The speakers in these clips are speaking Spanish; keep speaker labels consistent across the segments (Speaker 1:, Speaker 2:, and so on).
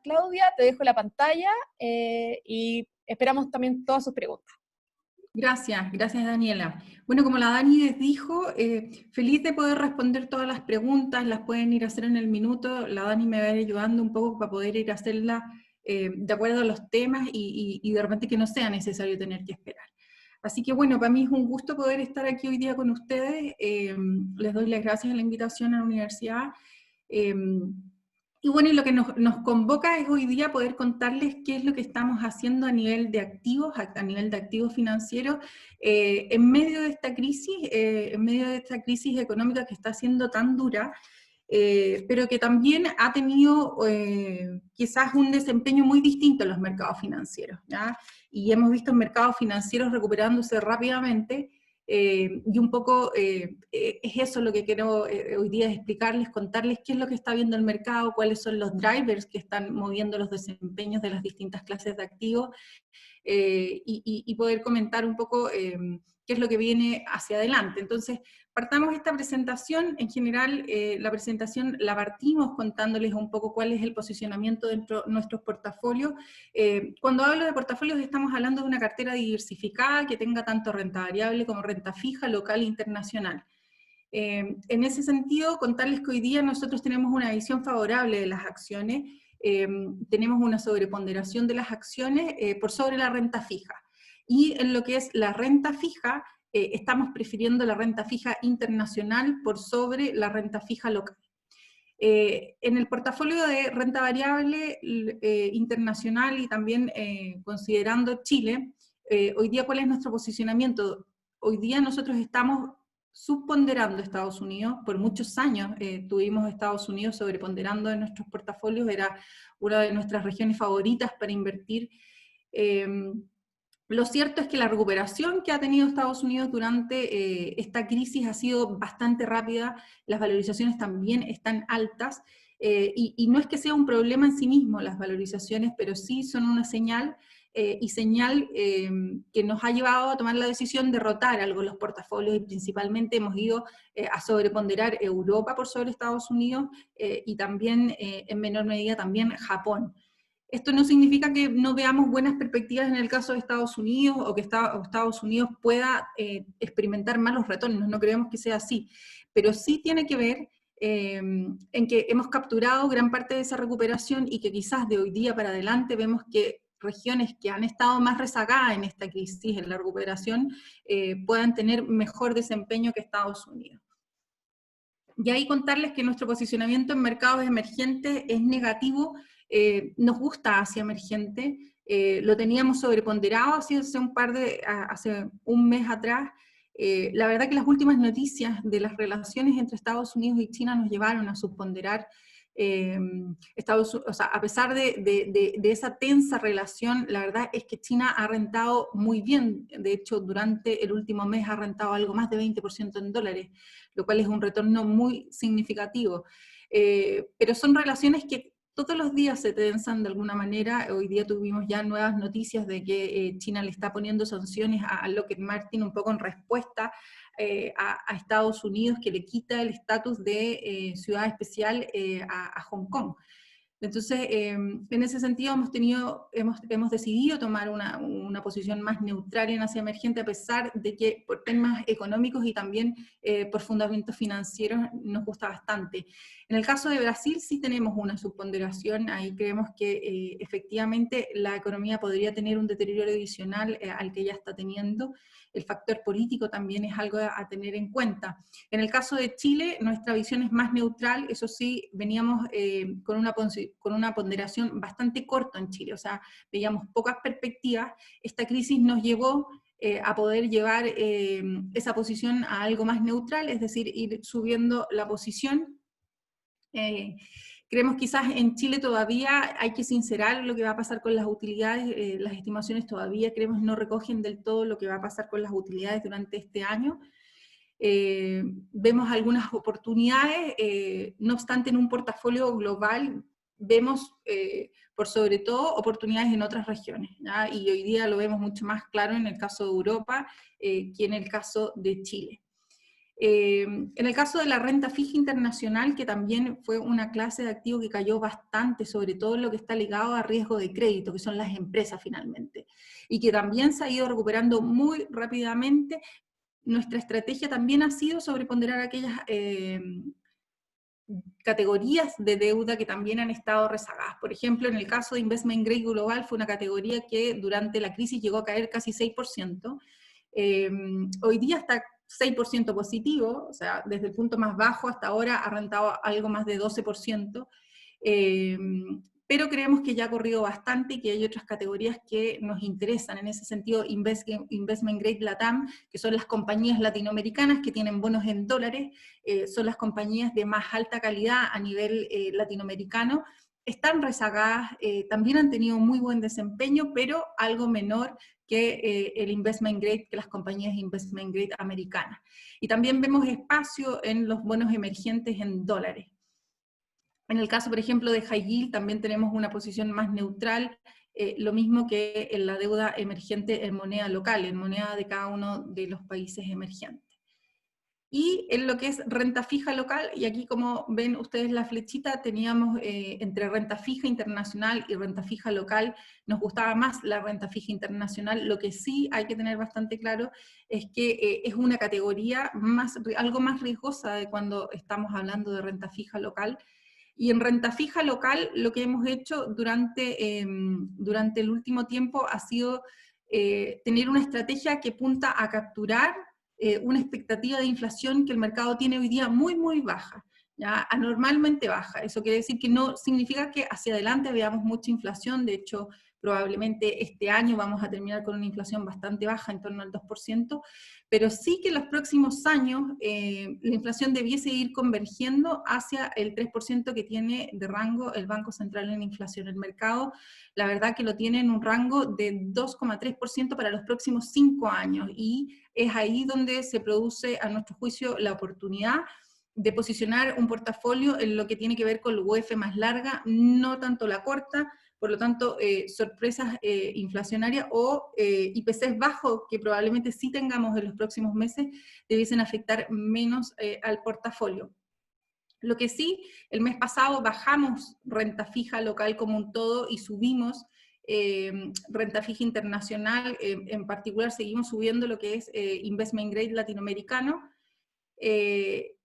Speaker 1: Claudia, te dejo la pantalla y esperamos también todas sus preguntas.
Speaker 2: Gracias, gracias Daniela. Bueno, como la Dani les dijo, feliz de poder responder todas las preguntas, las pueden ir a hacer en el minuto, la Dani me va a ir ayudando un poco para poder ir a hacerla de acuerdo a los temas y de repente que no sea necesario tener que esperar. Así que bueno, para mí es un gusto poder estar aquí hoy día con ustedes, les doy las gracias a la invitación a la universidad. Y bueno, y lo que nos convoca es hoy día poder contarles qué es lo que estamos haciendo a nivel de activos, a nivel de activos financieros, en medio de esta crisis económica que está siendo tan dura, pero que también ha tenido quizás un desempeño muy distinto en los mercados financieros, ¿ya? Y hemos visto mercados financieros recuperándose rápidamente, y un poco es eso lo que quiero hoy día explicarles, contarles qué es lo que está viendo el mercado, cuáles son los drivers que están moviendo los desempeños de las distintas clases de activos, y poder comentar un poco qué es lo que viene hacia adelante. Entonces, partamos esta presentación. En general, la presentación la partimos contándoles un poco cuál es el posicionamiento dentro de nuestros portafolios. Cuando hablo de portafolios estamos hablando de una cartera diversificada que tenga tanto renta variable como renta fija, local e internacional. En ese sentido, contarles que hoy día nosotros tenemos una visión favorable de las acciones, tenemos una sobreponderación de las acciones por sobre la renta fija. Y en lo que es la renta fija, estamos prefiriendo la renta fija internacional por sobre la renta fija local. En el portafolio de renta variable internacional y también considerando Chile, hoy día ¿cuál es nuestro posicionamiento? Hoy día nosotros estamos subponderando Estados Unidos, por muchos años tuvimos Estados Unidos sobreponderando en nuestros portafolios, era una de nuestras regiones favoritas para invertir. Lo cierto es que la recuperación que ha tenido Estados Unidos durante esta crisis ha sido bastante rápida, las valorizaciones también están altas, y no es que sea un problema en sí mismo las valorizaciones, pero sí son una señal, que nos ha llevado a tomar la decisión de rotar algo los portafolios, y principalmente hemos ido a sobreponderar Europa por sobre Estados Unidos, y también en menor medida también Japón. Esto no significa que no veamos buenas perspectivas en el caso de Estados Unidos o que Estados Unidos pueda experimentar malos retornos, no creemos que sea así, pero sí tiene que ver en que hemos capturado gran parte de esa recuperación y que quizás de hoy día para adelante vemos que regiones que han estado más rezagadas en esta crisis, en la recuperación, puedan tener mejor desempeño que Estados Unidos. Y ahí contarles que nuestro posicionamiento en mercados emergentes es negativo, nos gusta Asia emergente, lo teníamos sobreponderado hace un mes atrás. La verdad que las últimas noticias de las relaciones entre Estados Unidos y China nos llevaron a subponderar a pesar de esa tensa relación, la verdad es que China ha rentado muy bien, de hecho durante el último mes ha rentado algo más de 20% en dólares, lo cual es un retorno muy significativo. Pero son relaciones que todos los días se tensan de alguna manera. Hoy día tuvimos ya nuevas noticias de que China le está poniendo sanciones a Lockheed Martin un poco en respuesta a Estados Unidos, que le quita el estatus de ciudad especial a Hong Kong. Entonces, en ese sentido hemos decidido tomar una posición más neutral en Asia emergente, a pesar de que por temas económicos y también por fundamentos financieros nos gusta bastante. En el caso de Brasil sí tenemos una subponderación, ahí creemos que efectivamente la economía podría tener un deterioro adicional al que ya está teniendo. El factor político también es algo a tener en cuenta. En el caso de Chile, nuestra visión es más neutral, eso sí, veníamos con una ponderación bastante corta en Chile, o sea, veíamos pocas perspectivas. Esta crisis nos llevó a poder llevar esa posición a algo más neutral, es decir, ir subiendo la posición. Creemos quizás en Chile todavía hay que sincerar lo que va a pasar con las utilidades, las estimaciones todavía creemos no recogen del todo lo que va a pasar con las utilidades durante este año. Vemos algunas oportunidades, no obstante en un portafolio global vemos por sobre todo oportunidades en otras regiones, ¿ya? Y hoy día lo vemos mucho más claro en el caso de Europa que en el caso de Chile. En el caso de la renta fija internacional, que también fue una clase de activo que cayó bastante, sobre todo en lo que está ligado a riesgo de crédito, que son las empresas finalmente, y que también se ha ido recuperando muy rápidamente, nuestra estrategia también ha sido sobreponderar aquellas categorías de deuda que también han estado rezagadas. Por ejemplo, en el caso de Investment Grade Global fue una categoría que durante la crisis llegó a caer casi 6%. Hoy día está 6% positivo, o sea, desde el punto más bajo hasta ahora ha rentado algo más de 12%. Pero creemos que ya ha corrido bastante y que hay otras categorías que nos interesan. En ese sentido, Investment Grade LATAM, que son las compañías latinoamericanas que tienen bonos en dólares, son las compañías de más alta calidad a nivel latinoamericano, están rezagadas, también han tenido muy buen desempeño, pero algo menor que el investment grade, que las compañías investment grade americanas. Y también vemos espacio en los bonos emergentes en dólares. En el caso, por ejemplo, de High Yield, también tenemos una posición más neutral, lo mismo que en la deuda emergente en moneda local, en moneda de cada uno de los países emergentes. Y en lo que es renta fija local, y aquí como ven ustedes la flechita, teníamos entre renta fija internacional y renta fija local, nos gustaba más la renta fija internacional. Lo que sí hay que tener bastante claro es que es una categoría algo más riesgosa de cuando estamos hablando de renta fija local. Y en renta fija local lo que hemos hecho durante el último tiempo ha sido tener una estrategia que apunta a capturar una expectativa de inflación que el mercado tiene hoy día muy, muy baja, ¿ya? Anormalmente baja. Eso quiere decir que no significa que hacia adelante veamos mucha inflación. De hecho, probablemente este año vamos a terminar con una inflación bastante baja, en torno al 2%, pero sí que en los próximos años la inflación debiese ir convergiendo hacia el 3% que tiene de rango el Banco Central en inflación. El mercado, la verdad que lo tiene en un rango de 2,3% para los próximos 5 años, y es ahí donde se produce, a nuestro juicio, la oportunidad de posicionar un portafolio en lo que tiene que ver con la UEF más larga, no tanto la corta. Por lo tanto, sorpresas inflacionarias o IPCs bajos, que probablemente sí tengamos en los próximos meses, debiesen afectar menos al portafolio. Lo que sí, el mes pasado bajamos renta fija local como un todo y subimos renta fija internacional, en particular seguimos subiendo lo que es investment grade latinoamericano,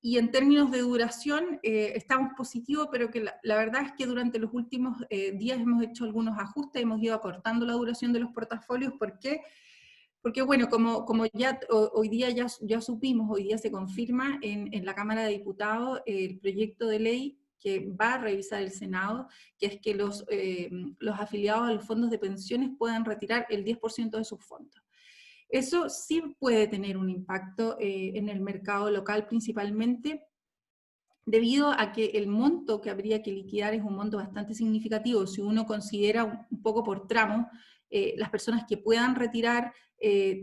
Speaker 2: y en términos de duración estamos positivos, pero que la verdad es que durante los últimos días hemos hecho algunos ajustes, hemos ido acortando la duración de los portafolios. ¿Por qué? Porque bueno, como ya hoy día ya supimos, hoy día se confirma en la Cámara de Diputados el proyecto de ley que va a revisar el Senado, que es que los afiliados a los fondos de pensiones puedan retirar el 10% de sus fondos. Eso sí puede tener un impacto en el mercado local principalmente, debido a que el monto que habría que liquidar es un monto bastante significativo. Si uno considera un poco por tramos, las personas que puedan retirar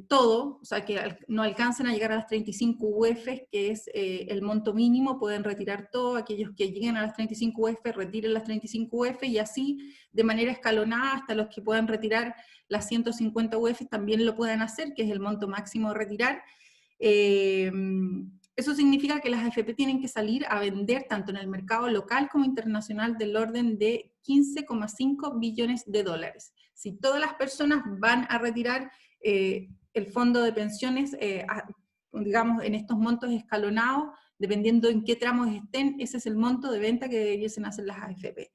Speaker 2: todo, o sea, que no alcancen a llegar a las 35 UEFs, que es el monto mínimo, pueden retirar todo. Aquellos que lleguen a las 35 UEFs, retiren las 35 UEFs, y así de manera escalonada hasta los que puedan retirar las 150 UEFs también lo puedan hacer, que es el monto máximo a retirar. Eso significa que las AFP tienen que salir a vender tanto en el mercado local como internacional del orden de 15,5 billones de dólares. Si todas las personas van a retirar el fondo de pensiones, digamos, en estos montos escalonados, dependiendo en qué tramos estén, ese es el monto de venta que debiesen hacer las AFP.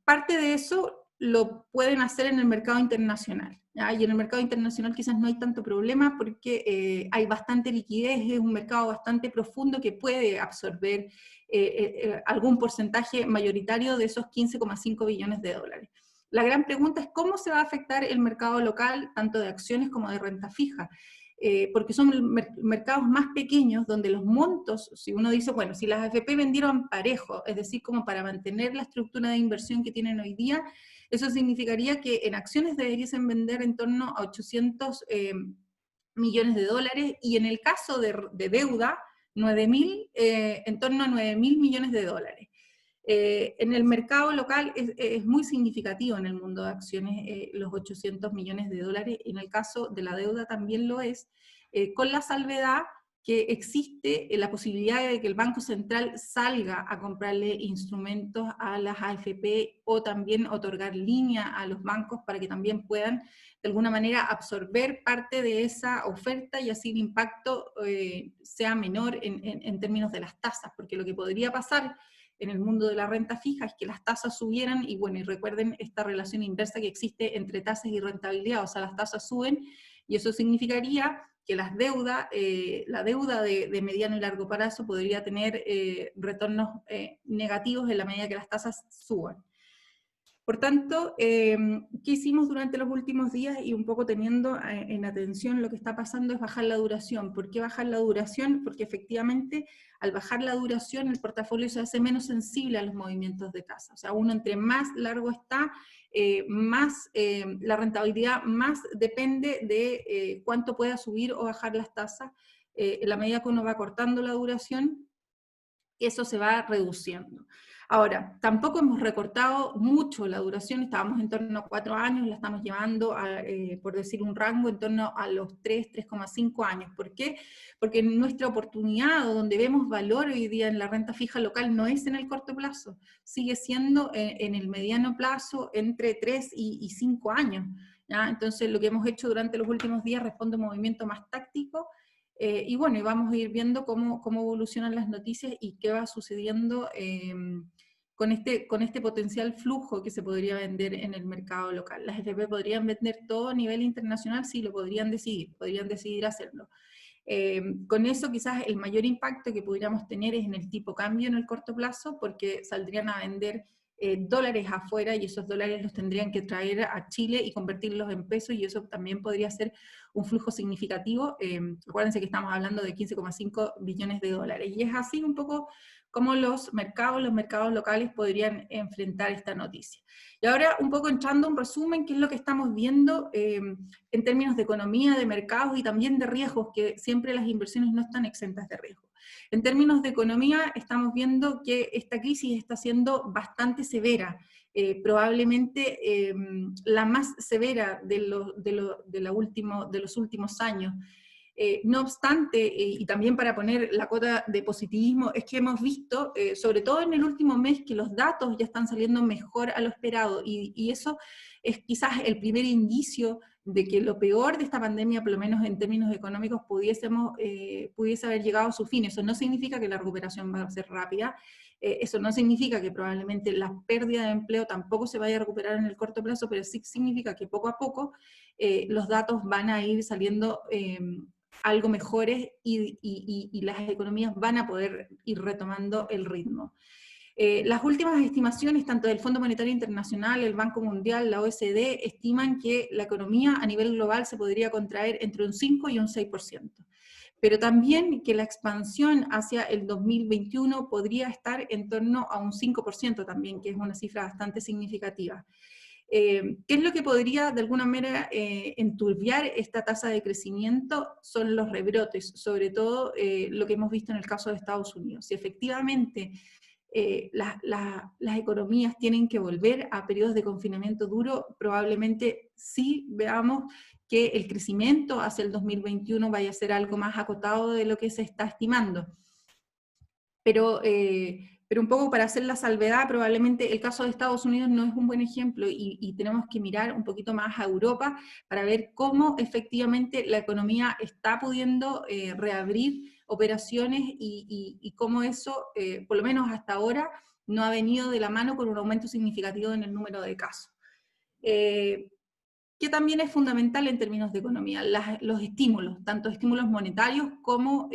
Speaker 2: Parte de eso lo pueden hacer en el mercado internacional, ¿ya? Y en el mercado internacional quizás no hay tanto problema porque hay bastante liquidez, es un mercado bastante profundo que puede absorber algún porcentaje mayoritario de esos 15,5 billones de dólares. La gran pregunta es cómo se va a afectar el mercado local, tanto de acciones como de renta fija. Porque son mercados más pequeños donde los montos, si uno dice, bueno, si las AFP vendieron parejo, es decir, como para mantener la estructura de inversión que tienen hoy día, eso significaría que en acciones deberían vender en torno a 800 millones de dólares, y en el caso de deuda, en torno a 9.000 millones de dólares. En el mercado local es muy significativo en el mundo de acciones los 800 millones de dólares, y en el caso de la deuda también lo es, con la salvedad que existe la posibilidad de que el Banco Central salga a comprarle instrumentos a las AFP o también otorgar línea a los bancos para que también puedan de alguna manera absorber parte de esa oferta y así el impacto sea menor en términos de las tasas, porque lo que podría pasar en el mundo de la renta fija es que las tasas subieran y bueno, y recuerden esta relación inversa que existe entre tasas y rentabilidad, o sea, las tasas suben y eso significaría que la deuda de mediano y largo plazo podría tener retornos negativos en la medida que las tasas suban. Por tanto, ¿qué hicimos durante los últimos días? Y un poco teniendo en atención lo que está pasando es bajar la duración. ¿Por qué bajar la duración? Porque efectivamente al bajar la duración el portafolio se hace menos sensible a los movimientos de tasa. O sea, uno entre más largo está, más la rentabilidad más depende de cuánto pueda subir o bajar las tasas. En la medida que uno va cortando la duración, eso se va reduciendo. Ahora, tampoco hemos recortado mucho la duración, estábamos en torno a 4 años, la estamos llevando, por decir un rango, en torno a los 3,5 años. ¿Por qué? Porque nuestra oportunidad, donde vemos valor hoy día en la renta fija local, no es en el corto plazo, sigue siendo en el mediano plazo entre 3 y 5 años. ¿Ya? Entonces, lo que hemos hecho durante los últimos días responde a un movimiento más táctico, y bueno, y vamos a ir viendo cómo evolucionan las noticias y qué va sucediendo con este potencial flujo que se podría vender en el mercado local. Las FP podrían vender todo a nivel internacional, sí, lo podrían decidir hacerlo. Con eso quizás el mayor impacto que pudiéramos tener es en el tipo cambio en el corto plazo, porque saldrían a vender dólares afuera y esos dólares los tendrían que traer a Chile y convertirlos en pesos y eso también podría ser un flujo significativo. Acuérdense que estamos hablando de 15,5 billones de dólares y es así un poco como los mercados locales podrían enfrentar esta noticia. Y ahora un poco entrando un resumen, qué es lo que estamos viendo en términos de economía, de mercados y también de riesgos, que siempre las inversiones no están exentas de riesgo. En términos de economía, estamos viendo que esta crisis está siendo bastante severa, probablemente la más severa de los últimos años. No obstante, y también para poner la cuota de positivismo, es que hemos visto, sobre todo en el último mes, que los datos ya están saliendo mejor a lo esperado, y eso es quizás el primer indicio de que lo peor de esta pandemia, por lo menos en términos económicos, pudiese haber llegado a su fin. Eso no significa que la recuperación va a ser rápida, eso no significa que probablemente la pérdida de empleo tampoco se vaya a recuperar en el corto plazo, pero sí significa que poco a poco los datos van a ir saliendo algo mejores y las economías van a poder ir retomando el ritmo. Las últimas estimaciones, tanto del Fondo Monetario Internacional, el Banco Mundial, la OECD, estiman que la economía a nivel global se podría contraer entre un 5 y un 6%. Pero también que la expansión hacia el 2021 podría estar en torno a un 5% también, que es una cifra bastante significativa. ¿Qué es lo que podría de alguna manera enturbiar esta tasa de crecimiento? Son los rebrotes, sobre todo lo que hemos visto en el caso de Estados Unidos. Si efectivamente las economías tienen que volver a periodos de confinamiento duro, probablemente sí veamos que el crecimiento hacia el 2021 vaya a ser algo más acotado de lo que se está estimando. Pero un poco para hacer la salvedad, probablemente el caso de Estados Unidos no es un buen ejemplo y tenemos que mirar un poquito más a Europa para ver cómo efectivamente la economía está pudiendo reabrir operaciones y cómo eso, por lo menos hasta ahora, no ha venido de la mano con un aumento significativo en el número de casos. Que también es fundamental en términos de economía, los estímulos, tanto estímulos monetarios como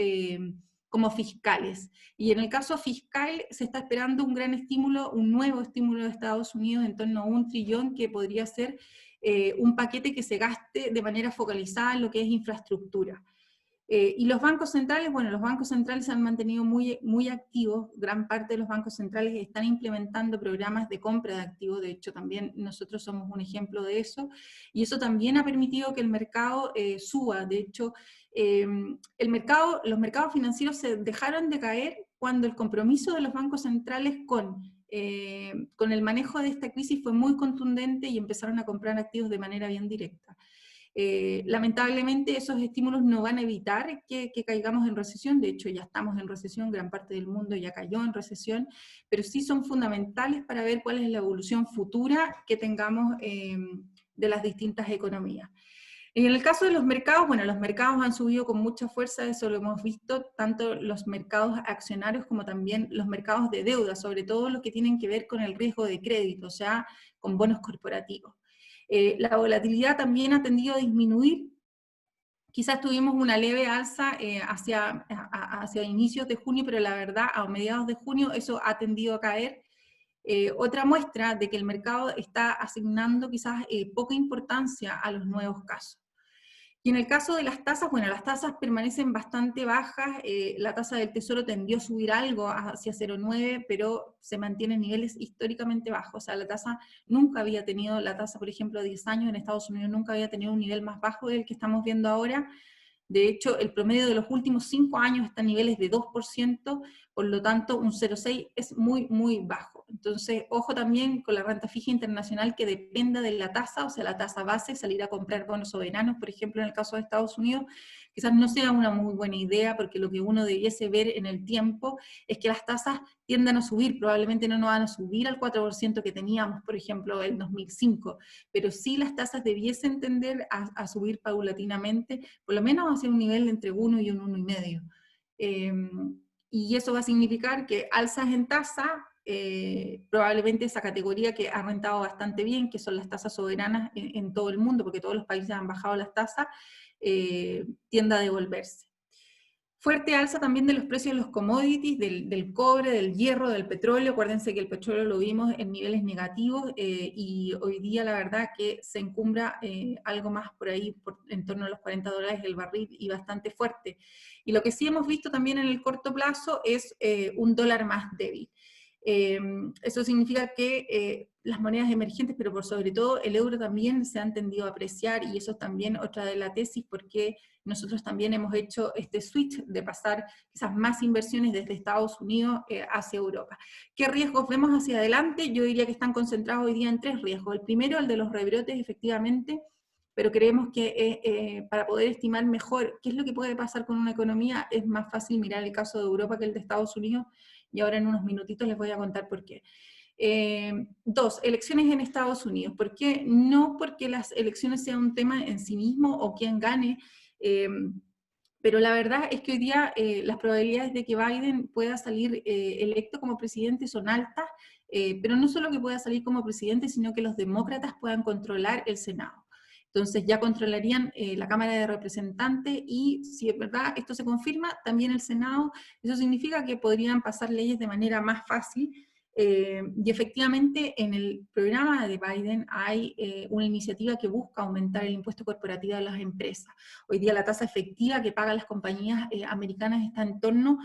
Speaker 2: fiscales. Y en el caso fiscal se está esperando un gran estímulo, un nuevo estímulo de Estados Unidos en torno a 1 trillón, que podría ser un paquete que se gaste de manera focalizada en lo que es infraestructura. Y los bancos centrales, bueno, los bancos centrales se han mantenido muy, muy activos, gran parte de los bancos centrales están implementando programas de compra de activos, de hecho también nosotros somos un ejemplo de eso, y eso también ha permitido que el mercado suba. De hecho, los mercados financieros se dejaron de caer cuando el compromiso de los bancos centrales con el manejo de esta crisis fue muy contundente y empezaron a comprar activos de manera bien directa. Lamentablemente esos estímulos no van a evitar que caigamos en recesión, de hecho ya estamos en recesión, gran parte del mundo ya cayó en recesión, pero sí son fundamentales para ver cuál es la evolución futura que tengamos de las distintas economías. En el caso de los mercados, bueno, los mercados han subido con mucha fuerza, eso lo hemos visto, tanto los mercados accionarios como también los mercados de deuda, sobre todo los que tienen que ver con el riesgo de crédito, o sea, con bonos corporativos. La volatilidad también ha tendido a disminuir, quizás tuvimos una leve alza hacia inicios de junio, pero la verdad a mediados de junio eso ha tendido a caer. Otra muestra de que el mercado está asignando quizás poca importancia a los nuevos casos. Y en el caso de las tasas, bueno, las tasas permanecen bastante bajas, la tasa del tesoro tendió a subir algo hacia 0,9, pero se mantiene en niveles históricamente bajos, o sea, la tasa nunca había tenido, la tasa por ejemplo de 10 años en Estados Unidos nunca había tenido un nivel más bajo del que estamos viendo ahora. De hecho, el promedio de los últimos 5 años está a niveles de 2%, por lo tanto un 0,6 es muy, muy bajo. Entonces, ojo también con la renta fija internacional que dependa de la tasa, o sea, la tasa base, salir a comprar bonos soberanos, por ejemplo, en el caso de Estados Unidos, quizás no sea una muy buena idea, porque lo que uno debiese ver en el tiempo es que las tasas tiendan a subir, probablemente no nos van a subir al 4% que teníamos, por ejemplo, en 2005, pero sí las tasas debiesen tender a subir paulatinamente, por lo menos hacia un nivel entre 1 y un 1,5. Y eso va a significar que alzas en tasa, probablemente esa categoría que ha rentado bastante bien, que son las tasas soberanas en todo el mundo, porque todos los países han bajado las tasas, tienda a devolverse. Fuerte alza también de los precios de los commodities, del cobre, del hierro, del petróleo. Acuérdense que el petróleo lo vimos en niveles negativos y hoy día la verdad que se encumbra algo más por ahí, en torno a los $40 el barril y bastante fuerte. Y lo que sí hemos visto también en el corto plazo es un dólar más débil. Eso significa que las monedas emergentes, pero por sobre todo el euro también se han tendido a apreciar, y eso es también otra de la tesis, porque nosotros también hemos hecho este switch de pasar quizás más inversiones desde Estados Unidos hacia Europa. ¿Qué riesgos vemos hacia adelante? Yo diría que están concentrados hoy día en 3 riesgos. El primero, el de los rebrotes, efectivamente, pero creemos que para poder estimar mejor qué es lo que puede pasar con una economía, es más fácil mirar el caso de Europa que el de Estados Unidos, y ahora en unos minutitos les voy a contar por qué. 2, elecciones en Estados Unidos. ¿Por qué? No porque las elecciones sean un tema en sí mismo o quién gane, pero la verdad es que hoy día las probabilidades de que Biden pueda salir electo como presidente son altas, pero no solo que pueda salir como presidente, sino que los demócratas puedan controlar el Senado. Entonces ya controlarían la Cámara de Representantes, y si es verdad esto se confirma, también el Senado. Eso significa que podrían pasar leyes de manera más fácil, y efectivamente en el programa de Biden hay una iniciativa que busca aumentar el impuesto corporativo de las empresas. Hoy día la tasa efectiva que pagan las compañías americanas está en torno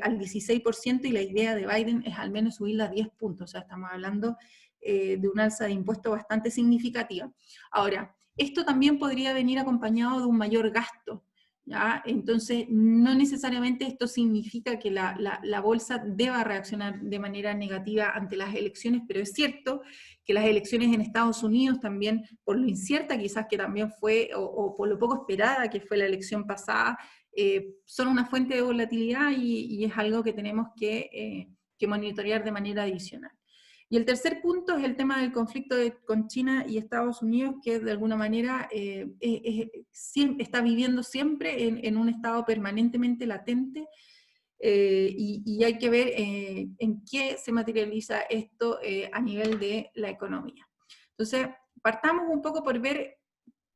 Speaker 2: al 16%, y la idea de Biden es al menos subirla a 10 puntos, o sea, estamos hablando de un alza de impuestos bastante significativa. Ahora, esto también podría venir acompañado de un mayor gasto, ¿ya? Entonces, no necesariamente esto significa que la bolsa deba reaccionar de manera negativa ante las elecciones, pero es cierto que las elecciones en Estados Unidos también, por lo incierta quizás que también fue, o por lo poco esperada que fue la elección pasada, son una fuente de volatilidad, y es algo que tenemos que monitorear de manera adicional. Y el tercer punto es el tema del conflicto con China y Estados Unidos, que de alguna manera está viviendo siempre en un estado permanentemente latente, y hay que ver en qué se materializa esto a nivel de la economía. Entonces, partamos un poco por ver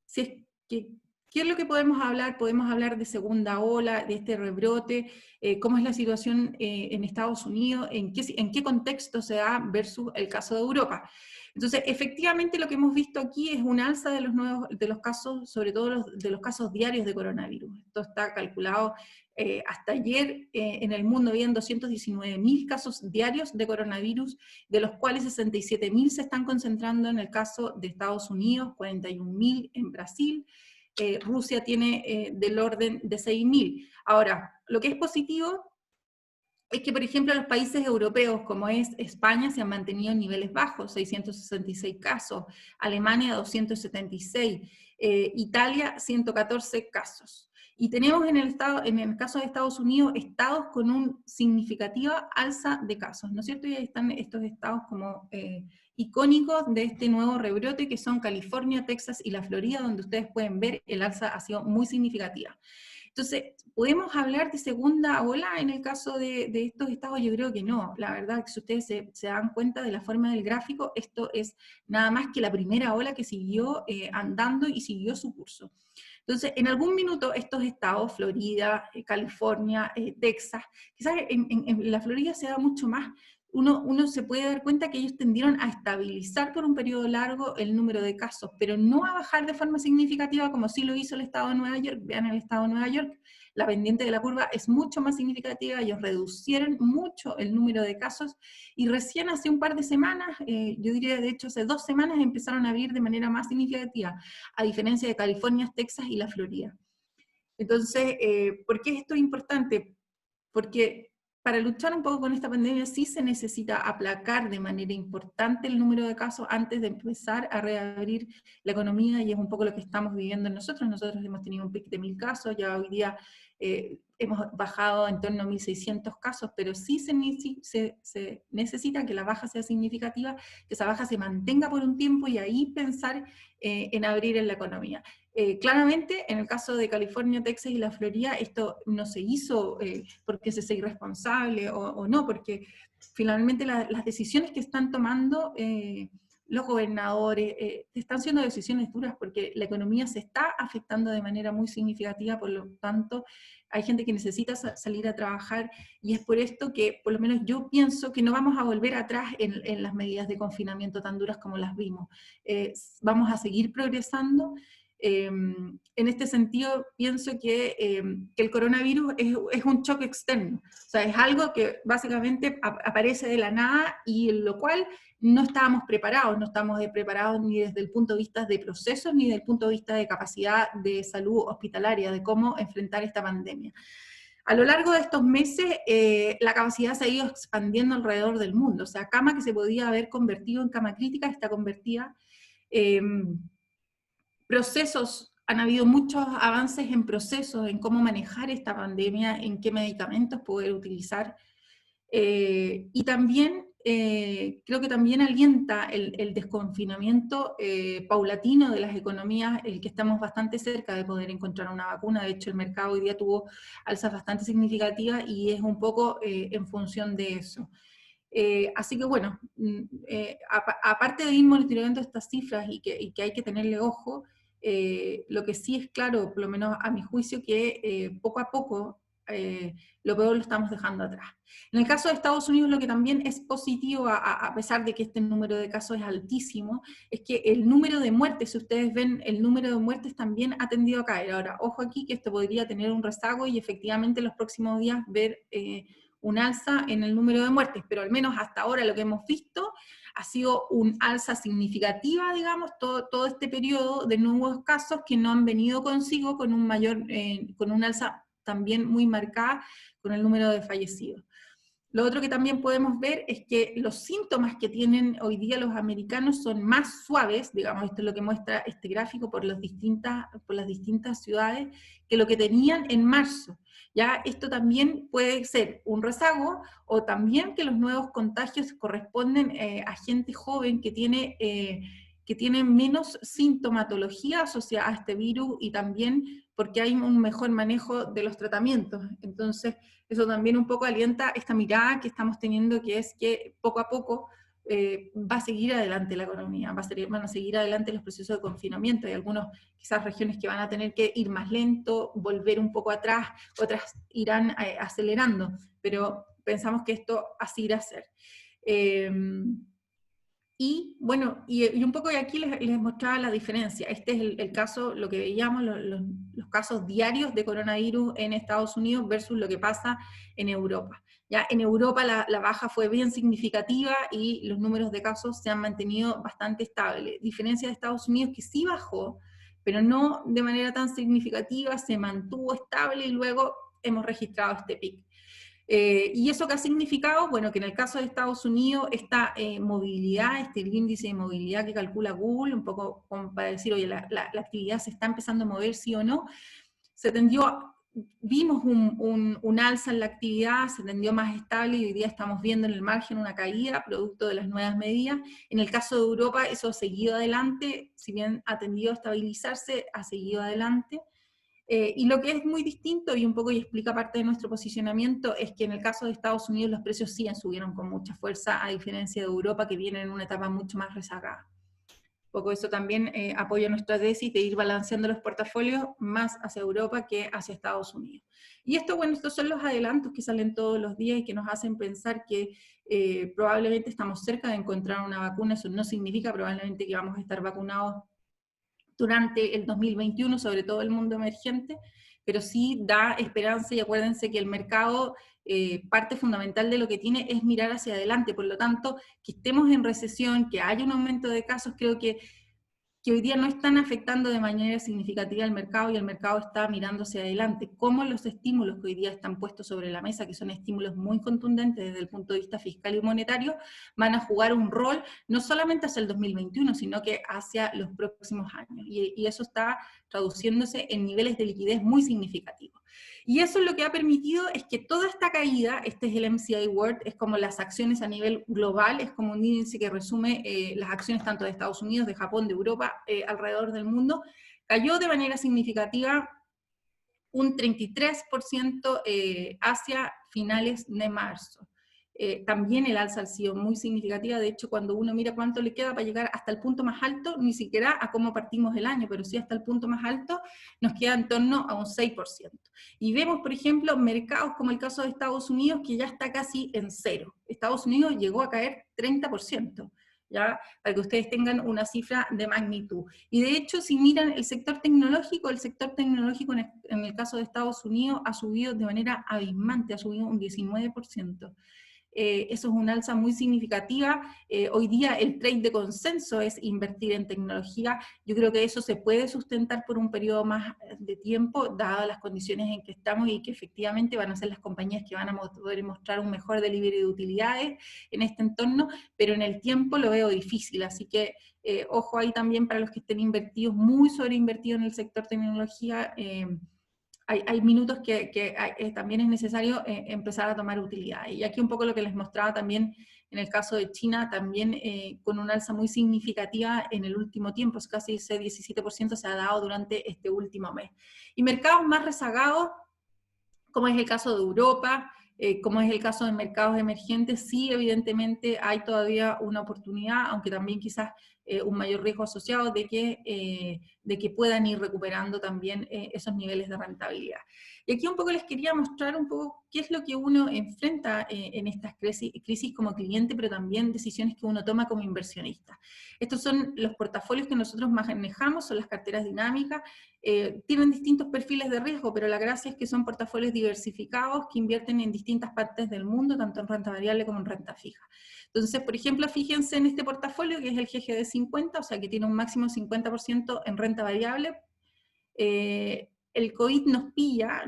Speaker 2: si es que, ¿qué es lo que podemos hablar? Podemos hablar de segunda ola, de este rebrote, cómo es la situación en Estados Unidos, en qué contexto se da versus el caso de Europa. Entonces, efectivamente lo que hemos visto aquí es un alza de los casos, sobre todo de los casos diarios de coronavirus. Esto está calculado hasta ayer en el mundo habían 219.000 casos diarios de coronavirus, de los cuales 67.000 se están concentrando en el caso de Estados Unidos, 41.000 en Brasil, Rusia tiene del orden de 6.000. Ahora, lo que es positivo es que, por ejemplo, los países europeos, como es España, se han mantenido en niveles bajos, 666 casos, Alemania 276, Italia 114 casos. Y tenemos en el caso de Estados Unidos, estados con una significativa alza de casos, ¿no es cierto? Y ahí están estos estados como icónicos de este nuevo rebrote, que son California, Texas y la Florida, donde ustedes pueden ver el alza ha sido muy significativa. Entonces, ¿podemos hablar de segunda ola en el caso de estos estados? Yo creo que no. La verdad que si ustedes se dan cuenta de la forma del gráfico, esto es nada más que la primera ola que siguió andando y siguió su curso. Entonces, en algún minuto estos estados, Florida, California, Texas, quizás en la Florida se da mucho más, uno se puede dar cuenta que ellos tendieron a estabilizar por un periodo largo el número de casos, pero no a bajar de forma significativa como sí lo hizo el estado de Nueva York. Vean el estado de Nueva York, la pendiente de la curva es mucho más significativa, ellos reducieron mucho el número de casos, y recién hace un par de semanas, yo diría de hecho hace 2 semanas, empezaron a abrir de manera más significativa, a diferencia de California, Texas y la Florida. Entonces, ¿por qué esto es importante? Porque para luchar un poco con esta pandemia sí se necesita aplacar de manera importante el número de casos antes de empezar a reabrir la economía, y es un poco lo que estamos viviendo nosotros. Nosotros hemos tenido un pic de 1000 casos, ya hoy día hemos bajado en torno a 1600 casos, pero sí se necesita que la baja sea significativa, que esa baja se mantenga por un tiempo y ahí pensar en abrir en la economía. Claramente, en el caso de California, Texas y la Florida, esto no se hizo porque se sea irresponsable o no, porque finalmente las decisiones que están tomando los gobernadores están siendo decisiones duras, porque la economía se está afectando de manera muy significativa, por lo tanto, hay gente que necesita salir a trabajar, y es por esto que, por lo menos yo pienso que no vamos a volver atrás en las medidas de confinamiento tan duras como las vimos. Vamos a seguir progresando. En este sentido, pienso que el coronavirus es un choque externo, o sea, es algo que básicamente aparece de la nada, y en lo cual no estábamos preparados, no estamos preparados ni desde el punto de vista de procesos, ni desde el punto de vista de capacidad de salud hospitalaria, de cómo enfrentar esta pandemia. A lo largo de estos meses, la capacidad se ha ido expandiendo alrededor del mundo, o sea, cama que se podía haber convertido en cama crítica está convertida. Procesos, han habido muchos avances en procesos, en cómo manejar esta pandemia, en qué medicamentos poder utilizar, y también creo que también alienta el desconfinamiento paulatino de las economías, el que estamos bastante cerca de poder encontrar una vacuna. De hecho, el mercado hoy día tuvo alzas bastante significativas y es un poco en función de eso. Así que bueno, aparte de ir monitoreando estas cifras y que hay que tenerle ojo, lo que sí es claro, por lo menos a mi juicio, que poco a poco lo peor lo estamos dejando atrás. En el caso de Estados Unidos, lo que también es positivo, a pesar de que este número de casos es altísimo, es que el número de muertes, si ustedes ven, el número de muertes también ha tendido a caer. Ahora, ojo aquí que esto podría tener un rezago y efectivamente en los próximos días ver un alza en el número de muertes, pero al menos hasta ahora lo que hemos visto ha sido un alza significativa, digamos, todo este periodo de nuevos casos que no han venido consigo con un mayor, con un alza también muy marcada con el número de fallecidos. Lo otro que también podemos ver es que los síntomas que tienen hoy día los americanos son más suaves, digamos, esto es lo que muestra este gráfico por las distintas ciudades, que lo que tenían en marzo. Ya esto también puede ser un rezago, o también que los nuevos contagios corresponden a gente joven que tiene menos sintomatología asociada a este virus, y también porque hay un mejor manejo de los tratamientos. Entonces, eso también un poco alienta esta mirada que estamos teniendo, que es que poco a poco va a seguir adelante la economía, van a seguir adelante los procesos de confinamiento. Hay algunas quizás regiones que van a tener que ir más lento, volver un poco atrás, otras irán acelerando, pero pensamos que esto así irá a ser. Y bueno, y un poco de aquí les mostraba la diferencia. Este es el caso, lo que veíamos, los casos diarios de coronavirus en Estados Unidos versus lo que pasa en Europa. Ya en Europa la baja fue bien significativa y los números de casos se han mantenido bastante estables. Diferencia de Estados Unidos, que sí bajó, pero no de manera tan significativa, se mantuvo estable y luego hemos registrado este pic. ¿Y eso qué ha significado? Bueno, que en el caso de Estados Unidos, esta movilidad, el índice de movilidad que calcula Google, un poco como para decir, oye, la actividad se está empezando a mover, sí o no, se tendió, vimos un alza en la actividad, se tendió más estable y hoy día estamos viendo en el margen una caída producto de las nuevas medidas. En el caso de Europa eso ha seguido adelante, si bien ha tendido a estabilizarse, ha seguido adelante. Y lo que es muy distinto y un poco y explica parte de nuestro posicionamiento es que en el caso de Estados Unidos los precios sí subieron con mucha fuerza, a diferencia de Europa que viene en una etapa mucho más rezagada. Un poco eso también apoya nuestra tesis de ir balanceando los portafolios más hacia Europa que hacia Estados Unidos. Y esto, bueno, estos son los adelantos que salen todos los días y que nos hacen pensar que probablemente estamos cerca de encontrar una vacuna. Eso no significa probablemente que vamos a estar vacunados durante el 2021, sobre todo el mundo emergente, pero sí da esperanza y acuérdense que el mercado, parte fundamental de lo que tiene es mirar hacia adelante, por lo tanto, que estemos en recesión, que haya un aumento de casos, creo que hoy día no están afectando de manera significativa al mercado y el mercado está mirando hacia adelante. Cómo los estímulos que hoy día están puestos sobre la mesa, que son estímulos muy contundentes desde el punto de vista fiscal y monetario, van a jugar un rol no solamente hacia el 2021, sino que hacia los próximos años. Y eso está traduciéndose en niveles de liquidez muy significativos. Y eso lo que ha permitido es que toda esta caída, este es el MSCI World, es como las acciones a nivel global, es como un índice que resume las acciones tanto de Estados Unidos, de Japón, de Europa, alrededor del mundo, cayó de manera significativa un 33% hacia finales de marzo. También el alza ha sido muy significativa, de hecho cuando uno mira cuánto le queda para llegar hasta el punto más alto, ni siquiera a cómo partimos el año, pero sí hasta el punto más alto, nos queda en torno a un 6%. Y vemos, por ejemplo, mercados como el caso de Estados Unidos, que ya está casi en cero. Estados Unidos llegó a caer 30%. ¿Ya? Para que ustedes tengan una cifra de magnitud. Y de hecho, si miran el sector tecnológico en el caso de Estados Unidos ha subido de manera abismante, ha subido un 19%. Eso es una alza muy significativa. Hoy día el trade de consenso es invertir en tecnología. Yo creo que eso se puede sustentar por un periodo más de tiempo, dadas las condiciones en que estamos y que efectivamente van a ser las compañías que van a poder mostrar un mejor delivery de utilidades en este entorno, pero en el tiempo lo veo difícil, así que ojo ahí también para los que estén invertidos, muy sobreinvertidos en el sector tecnología. Hay minutos que también es necesario empezar a tomar utilidad. Y aquí un poco lo que les mostraba también en el caso de China, también con una alza muy significativa en el último tiempo, es casi ese 17% se ha dado durante este último mes. Y mercados más rezagados, como es el caso de Europa, como es el caso de mercados emergentes, sí, evidentemente hay todavía una oportunidad, aunque también quizás un mayor riesgo asociado de que puedan ir recuperando también esos niveles de rentabilidad. Y aquí un poco les quería mostrar un poco qué es lo que uno enfrenta en estas crisis como cliente, pero también decisiones que uno toma como inversionista. Estos son los portafolios que nosotros manejamos, son las carteras dinámicas, tienen distintos perfiles de riesgo, pero la gracia es que son portafolios diversificados que invierten en distintas partes del mundo, tanto en renta variable como en renta fija. Entonces, por ejemplo, fíjense en este portafolio que es el GGD 50, o sea que tiene un máximo 50% en renta variable. El COVID nos pilla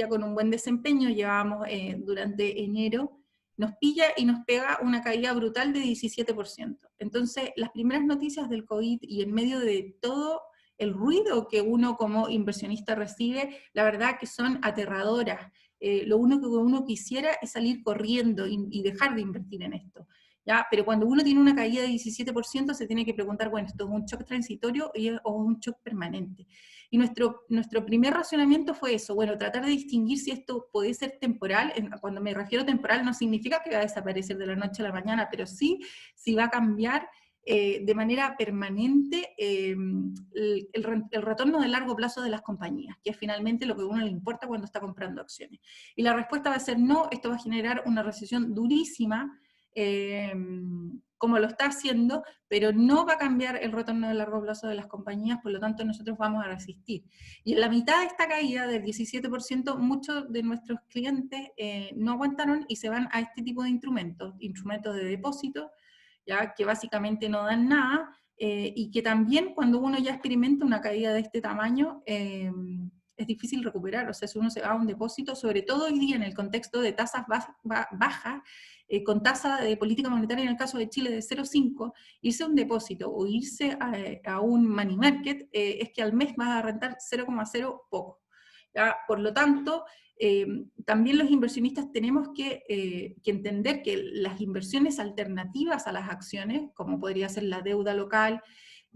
Speaker 2: con un buen desempeño, llevábamos durante enero, nos pilla y nos pega una caída brutal de 17%. Entonces, las primeras noticias del COVID y en medio de todo el ruido que uno como inversionista recibe, la verdad que son aterradoras. Lo único que uno quisiera es salir corriendo y dejar de invertir en esto. ¿Ya? Pero cuando uno tiene una caída de 17%, se tiene que preguntar, bueno, ¿esto es un shock transitorio o es un shock permanente? Y nuestro primer racionamiento fue eso, bueno, tratar de distinguir si esto puede ser temporal. Cuando me refiero a temporal no significa que va a desaparecer de la noche a la mañana, pero sí, si va a cambiar de manera permanente el retorno de largo plazo de las compañías, que es finalmente lo que a uno le importa cuando está comprando acciones. Y la respuesta va a ser no, esto va a generar una recesión durísima, como lo está haciendo, pero no va a cambiar el retorno de largo plazo de las compañías, por lo tanto nosotros vamos a resistir. Y en la mitad de esta caída del 17%, muchos de nuestros clientes no aguantaron y se van a este tipo de instrumentos de depósito, ya que básicamente no dan nada, y que también cuando uno ya experimenta una caída de este tamaño, es difícil recuperar. O sea, si uno se va a un depósito, sobre todo hoy día en el contexto de tasas bajas, con tasa de política monetaria en el caso de Chile de 0,5, irse a un depósito o irse a un money market es que al mes vas a rentar 0,0 poco. ¿Ya? Por lo tanto, también los inversionistas tenemos que entender que las inversiones alternativas a las acciones, como podría ser la deuda local,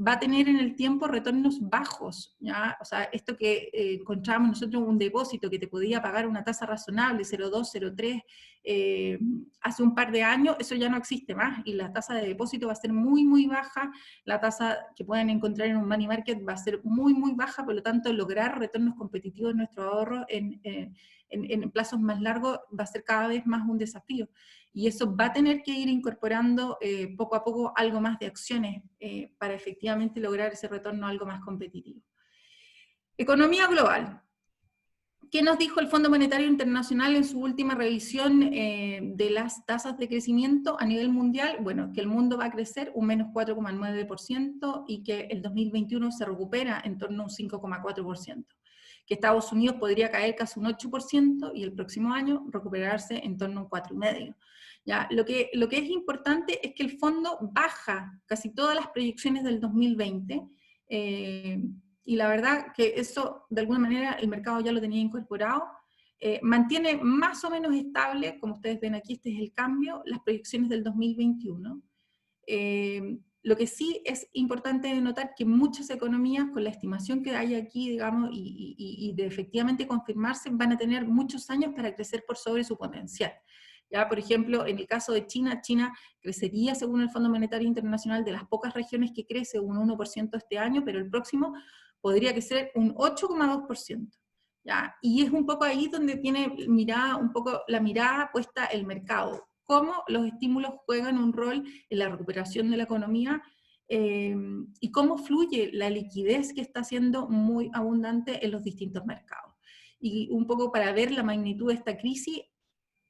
Speaker 2: va a tener en el tiempo retornos bajos, ¿ya? O sea, esto que encontrábamos nosotros un depósito que te podía pagar una tasa razonable, 0,2, 0,3, hace un par de años, eso ya no existe más, y la tasa de depósito va a ser muy, muy baja, la tasa que pueden encontrar en un money market va a ser muy, muy baja, por lo tanto, lograr retornos competitivos de nuestro ahorro en plazos más largos va a ser cada vez más un desafío. Y eso va a tener que ir incorporando poco a poco algo más de acciones para efectivamente lograr ese retorno algo más competitivo. Economía global. ¿Qué nos dijo el Fondo Monetario Internacional en su última revisión de las tasas de crecimiento a nivel mundial? Bueno, que el mundo va a crecer un menos 4,9% y que el 2021 se recupera en torno a un 5,4%. Que Estados Unidos podría caer casi un 8% y el próximo año recuperarse en torno a un 4,5%. ¿Ya? Lo que es importante es que el fondo baja casi todas las proyecciones del 2020, y la verdad que eso, de alguna manera, el mercado ya lo tenía incorporado, mantiene más o menos estable, como ustedes ven aquí, este es el cambio, las proyecciones del 2021. Lo que sí es importante notar que muchas economías, con la estimación que hay aquí, digamos, y de efectivamente confirmarse, van a tener muchos años para crecer por sobre su potencial. Ya, por ejemplo, en el caso de China, China crecería, según el Fondo Monetario Internacional, de las pocas regiones que crece un 1% este año, pero el próximo podría crecer un 8,2%. ¿Ya? Y es un poco ahí donde tiene un poco la mirada puesta el mercado, cómo los estímulos juegan un rol en la recuperación de la economía y cómo fluye la liquidez que está siendo muy abundante en los distintos mercados. Y un poco para ver la magnitud de esta crisis,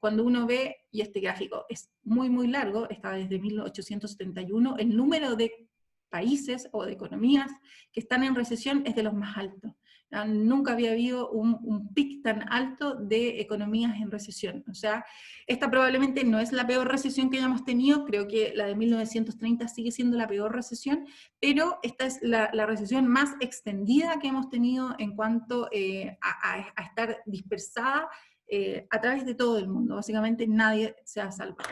Speaker 2: cuando uno ve, y este gráfico es muy, muy largo, está desde 1871, el número de países o de economías que están en recesión es de los más altos. Nunca había habido un pic tan alto de economías en recesión. O sea, esta probablemente no es la peor recesión que hayamos tenido, creo que la de 1930 sigue siendo la peor recesión, pero esta es la recesión más extendida que hemos tenido en cuanto a estar dispersada a través de todo el mundo. Básicamente nadie se ha salvado.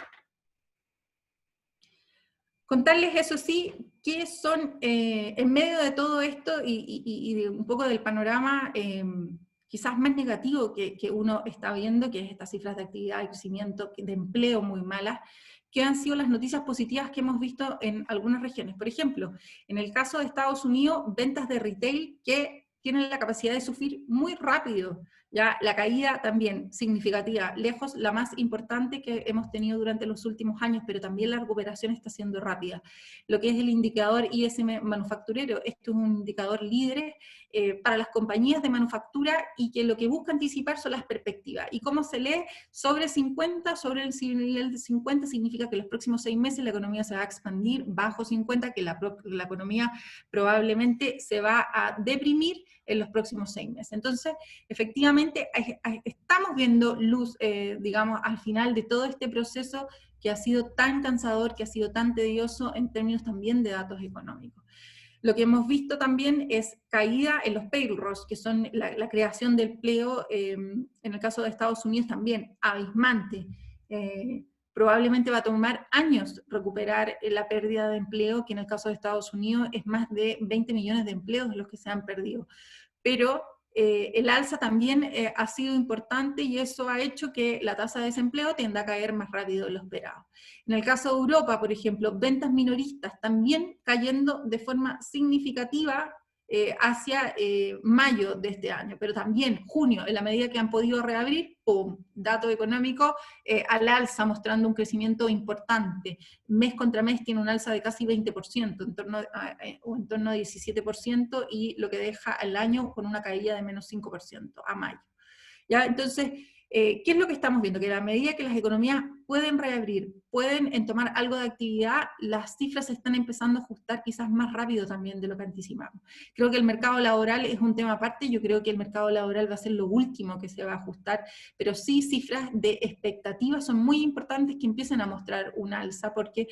Speaker 2: Contarles, eso sí, qué son, en medio de todo esto y de un poco del panorama quizás más negativo que uno está viendo, que es estas cifras de actividad y crecimiento, de empleo muy malas, que han sido las noticias positivas que hemos visto en algunas regiones. Por ejemplo, en el caso de Estados Unidos, ventas de retail que tienen la capacidad de sufrir muy rápido. Ya la caída también significativa, lejos la más importante que hemos tenido durante los últimos años, pero también la recuperación está siendo rápida. Lo que es el indicador ISM manufacturero, esto es un indicador líder para las compañías de manufactura y que lo que busca anticipar son las perspectivas. ¿Y cómo se lee? Sobre 50, sobre el nivel de 50 significa que los próximos 6 meses la economía se va a expandir, bajo 50 que la economía probablemente se va a deprimir en los próximos 6 meses. Entonces, efectivamente, estamos viendo luz, digamos, al final de todo este proceso que ha sido tan cansador, que ha sido tan tedioso en términos también de datos económicos. Lo que hemos visto también es caída en los payrolls, que son la creación de empleo, en el caso de Estados Unidos también, abismante. Probablemente va a tomar años recuperar la pérdida de empleo, que en el caso de Estados Unidos es más de 20 millones de empleos los que se han perdido. Pero el alza también ha sido importante y eso ha hecho que la tasa de desempleo tienda a caer más rápido de lo esperado. En el caso de Europa, por ejemplo, ventas minoristas también cayendo de forma significativa hacia mayo de este año, pero también junio, en la medida que han podido reabrir, ¡pum!, dato económico al alza, mostrando un crecimiento importante. Mes contra mes tiene un alza de casi 20%, en torno a 17%, y lo que deja al año con una caída de menos 5% a mayo. ¿Ya? Entonces, ¿Qué es lo que estamos viendo? Que a medida que las economías pueden reabrir, pueden tomar algo de actividad, las cifras se están empezando a ajustar quizás más rápido también de lo que anticipamos. Creo que el mercado laboral es un tema aparte, yo creo que el mercado laboral va a ser lo último que se va a ajustar, pero sí cifras de expectativas son muy importantes que empiecen a mostrar un alza, porque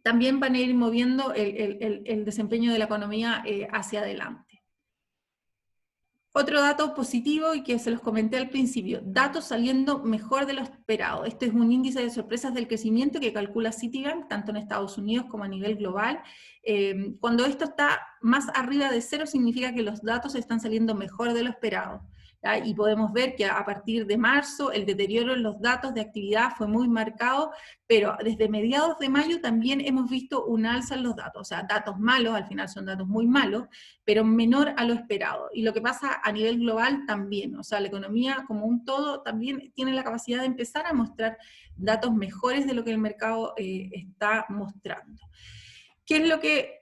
Speaker 2: también van a ir moviendo el desempeño de la economía hacia adelante. Otro dato positivo y que se los comenté al principio, datos saliendo mejor de lo esperado. Este es un índice de sorpresas del crecimiento que calcula Citibank, tanto en Estados Unidos como a nivel global. Cuando esto está más arriba de 0 significa que los datos están saliendo mejor de lo esperado. ¿Ya? Y podemos ver que a partir de marzo el deterioro en los datos de actividad fue muy marcado, pero desde mediados de mayo también hemos visto un alza en los datos, o sea, datos malos, al final son datos muy malos, pero menor a lo esperado. Y lo que pasa a nivel global también, o sea, la economía como un todo también tiene la capacidad de empezar a mostrar datos mejores de lo que el mercado está mostrando. ¿Qué es lo que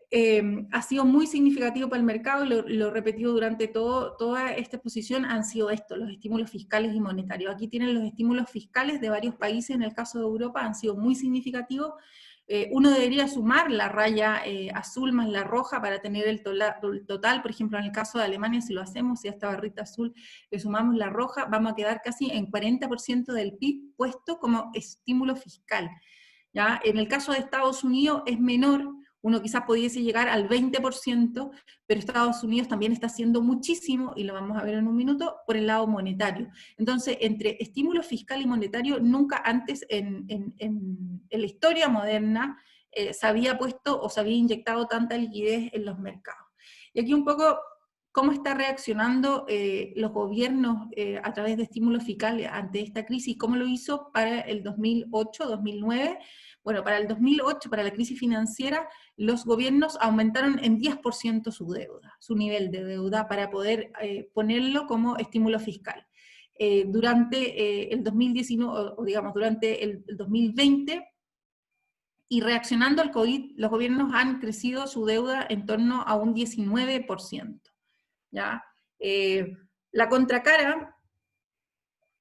Speaker 2: ha sido muy significativo para el mercado? Lo he repetido durante toda esta exposición, han sido estos, los estímulos fiscales y monetarios. Aquí tienen los estímulos fiscales de varios países, en el caso de Europa han sido muy significativos. Uno debería sumar la raya azul más la roja para tener el total, por ejemplo en el caso de Alemania, si lo hacemos, si a esta barrita azul le sumamos la roja, vamos a quedar casi en 40% del PIB puesto como estímulo fiscal. ¿Ya? En el caso de Estados Unidos es menor, uno quizás pudiese llegar al 20%, pero Estados Unidos también está haciendo muchísimo, y lo vamos a ver en un minuto, por el lado monetario. Entonces, entre estímulo fiscal y monetario, nunca antes en la historia moderna se había puesto o se había inyectado tanta liquidez en los mercados. Y aquí un poco cómo está reaccionando los gobiernos a través de estímulos fiscales ante esta crisis, cómo lo hizo para el 2008, 2009. Bueno, para el 2008, para la crisis financiera, los gobiernos aumentaron en 10% su deuda, su nivel de deuda, para poder ponerlo como estímulo fiscal. Durante el 2019, o digamos, durante el 2020, y reaccionando al COVID, los gobiernos han crecido su deuda en torno a un 19%. ¿Ya? La contracara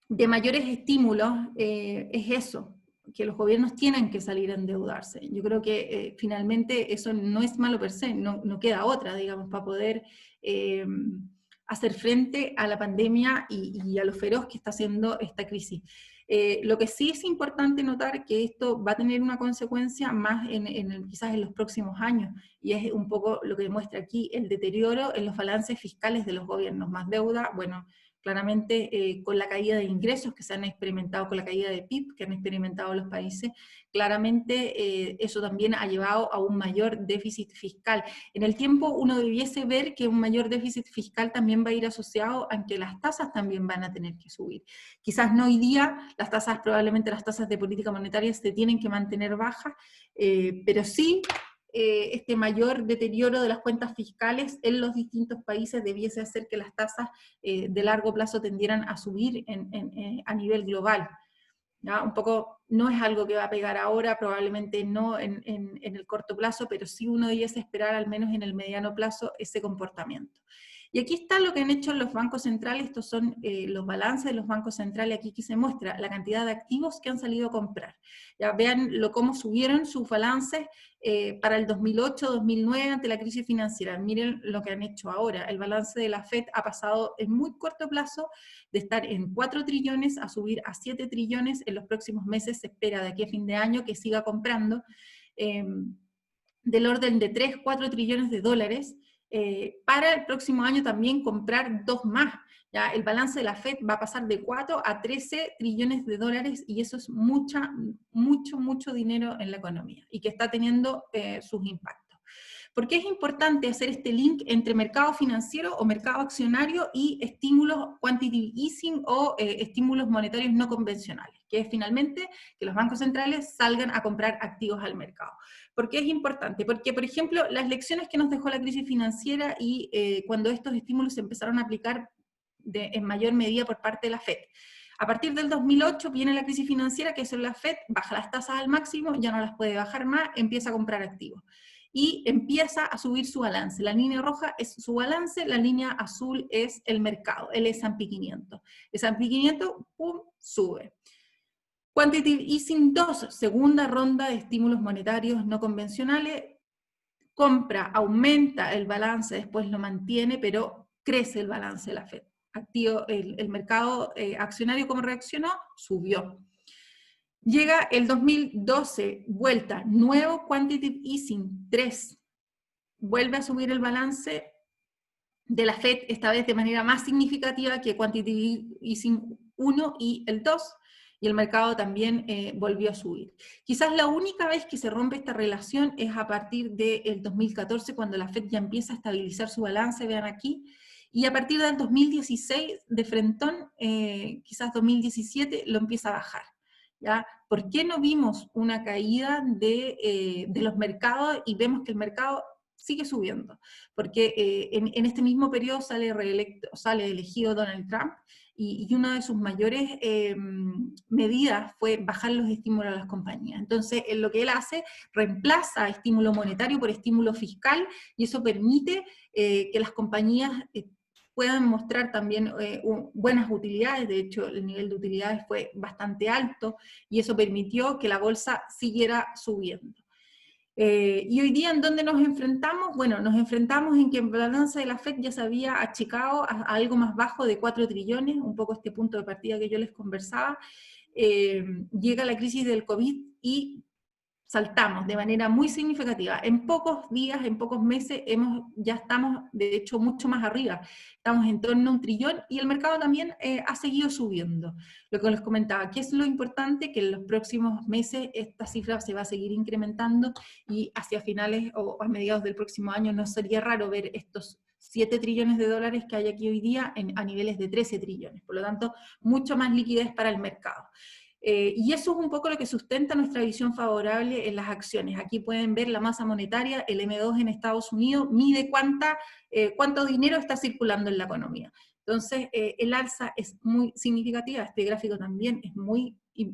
Speaker 2: de mayores estímulos es eso, que los gobiernos tienen que salir a endeudarse. Yo creo que finalmente eso no es malo per se, no queda otra, digamos, para poder hacer frente a la pandemia y a lo feroz que está haciendo esta crisis. Lo que sí es importante notar que esto va a tener una consecuencia más quizás en los próximos años, y es un poco lo que demuestra aquí el deterioro en los balances fiscales de los gobiernos, más deuda, bueno, claramente con la caída de ingresos que se han experimentado, con la caída de PIB que han experimentado los países, claramente eso también ha llevado a un mayor déficit fiscal. En el tiempo uno debiese ver que un mayor déficit fiscal también va a ir asociado a que las tasas también van a tener que subir. Quizás no hoy día, probablemente las tasas de política monetaria se tienen que mantener bajas, pero sí este mayor deterioro de las cuentas fiscales en los distintos países debiese hacer que las tasas de largo plazo tendieran a subir a nivel global. ¿Ya? Un poco no es algo que va a pegar ahora, probablemente no en el corto plazo, pero sí uno debiese esperar al menos en el mediano plazo ese comportamiento. Y aquí está lo que han hecho los bancos centrales, estos son los balances de los bancos centrales, aquí que se muestra la cantidad de activos que han salido a comprar. Ya vean cómo subieron sus balances para el 2008-2009 ante la crisis financiera. Miren lo que han hecho ahora. El balance de la FED ha pasado en muy corto plazo de estar en 4 trillones a subir a 7 trillones en los próximos meses. Se espera de aquí a fin de año que siga comprando del orden de 3-4 trillones de dólares. Para el próximo año también comprar 2 más. ¿Ya? El balance de la FED va a pasar de 4 a 13 trillones de dólares, y eso es mucho dinero en la economía, y que está teniendo sus impactos. ¿Por qué es importante hacer este link entre mercado financiero o mercado accionario y estímulos quantitative easing o estímulos monetarios no convencionales? Que es finalmente que los bancos centrales salgan a comprar activos al mercado. ¿Por qué es importante? Porque, por ejemplo, las lecciones que nos dejó la crisis financiera y cuando estos estímulos se empezaron a aplicar en mayor medida por parte de la FED. A partir del 2008 viene la crisis financiera, que es la FED, baja las tasas al máximo, ya no las puede bajar más, empieza a comprar activos. y empieza a subir su balance. La línea roja es su balance, la línea azul es el mercado, el S&P 500. El S&P 500, ¡pum!, sube. Quantitative Easing 2, segunda ronda de estímulos monetarios no convencionales, compra, aumenta el balance, después lo mantiene, pero crece el balance de la Fed. El mercado accionario, ¿cómo reaccionó? Subió. Llega el 2012, vuelta, nuevo Quantitative Easing 3, vuelve a subir el balance de la Fed, esta vez de manera más significativa que Quantitative Easing 1 y el 2, y el mercado también volvió a subir. Quizás la única vez que se rompe esta relación es a partir del 2014, cuando la Fed ya empieza a estabilizar su balance, vean aquí, y a partir del 2016, de frentón, quizás 2017, lo empieza a bajar. ¿Ya? ¿Por qué no vimos una caída de los mercados y vemos que el mercado sigue subiendo? Porque en este mismo periodo sale elegido Donald Trump, y una de sus mayores medidas fue bajar los estímulos a las compañías. Entonces, lo que él hace, reemplaza estímulo monetario por estímulo fiscal, y eso permite que las compañías puedan mostrar también buenas utilidades. De hecho, el nivel de utilidades fue bastante alto, y eso permitió que la bolsa siguiera subiendo. Y hoy día, ¿en dónde nos enfrentamos? Bueno, nos enfrentamos en que el balance de la Fed ya se había achicado a algo más bajo de 4 trillones, un poco este punto de partida que yo les conversaba. Llega la crisis del COVID y saltamos de manera muy significativa. En pocos días, en pocos meses, ya estamos, de hecho, mucho más arriba. Estamos en torno a 1 trillón, y el mercado también ha seguido subiendo. Lo que les comentaba, ¿qué es lo importante? Que en los próximos meses esta cifra se va a seguir incrementando, y hacia finales o a mediados del próximo año no sería raro ver estos 7 trillones de dólares que hay aquí hoy día a niveles de 13 trillones. Por lo tanto, mucho más liquidez para el mercado. Y eso es un poco lo que sustenta nuestra visión favorable en las acciones. Aquí pueden ver la masa monetaria, el M2 en Estados Unidos, mide cuánto dinero está circulando en la economía. Entonces, el alza es muy significativa. Este gráfico también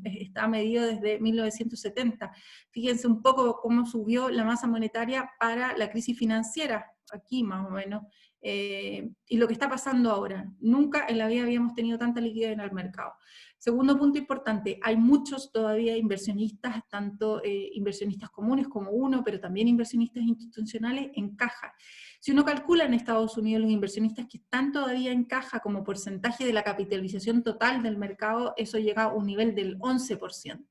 Speaker 2: está medido desde 1970. Fíjense un poco cómo subió la masa monetaria para la crisis financiera, aquí más o menos, y lo que está pasando ahora. Nunca en la vida habíamos tenido tanta liquidez en el mercado. Segundo punto importante, hay muchos todavía inversionistas, tanto inversionistas comunes como uno, pero también inversionistas institucionales en caja. Si uno calcula en Estados Unidos los inversionistas que están todavía en caja como porcentaje de la capitalización total del mercado, eso llega a un nivel del 11%.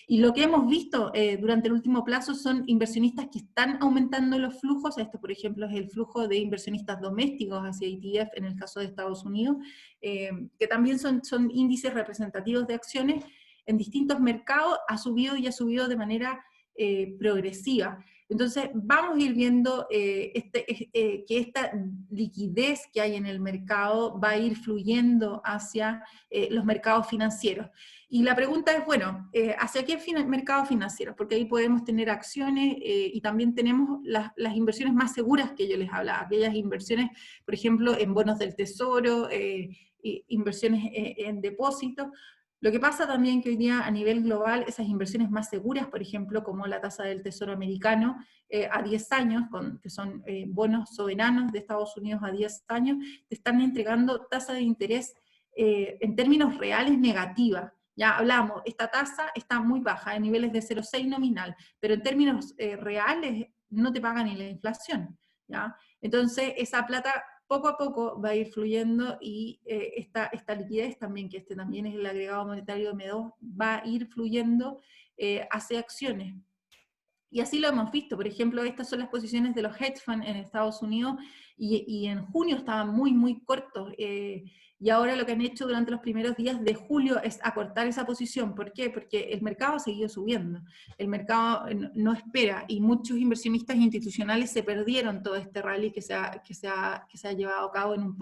Speaker 2: Y lo que hemos visto durante el último plazo son inversionistas que están aumentando los flujos. Esto, por ejemplo, es el flujo de inversionistas domésticos hacia ETF en el caso de Estados Unidos, que también son índices representativos de acciones en distintos mercados, y ha subido de manera progresiva. Entonces, vamos a ir viendo que esta liquidez que hay en el mercado va a ir fluyendo hacia los mercados financieros. Y la pregunta es, bueno, ¿hacia qué mercado financiero? Porque ahí podemos tener acciones y también tenemos las inversiones más seguras que yo les hablaba, aquellas inversiones, por ejemplo, en bonos del tesoro, inversiones en depósitos. Lo que pasa también que hoy día a nivel global, esas inversiones más seguras, por ejemplo, como la tasa del tesoro americano a 10 años, que son bonos soberanos de Estados Unidos a 10 años, te están entregando tasa de interés en términos reales negativa. Ya hablamos, esta tasa está muy baja, en niveles de 0,6 nominal, pero en términos reales no te paga ni la inflación. ¿Ya? Entonces, esa plata poco a poco va a ir fluyendo, y esta liquidez también, que este también es el agregado monetario de M2, va a ir fluyendo hacia acciones. Y así lo hemos visto. Por ejemplo, estas son las posiciones de los hedge funds en Estados Unidos, y en junio estaban muy, muy cortos. Y ahora lo que han hecho durante los primeros días de julio es acortar esa posición. ¿Por qué? Porque el mercado ha seguido subiendo. El mercado no espera, y muchos inversionistas institucionales se perdieron todo este rally que se ha llevado a cabo en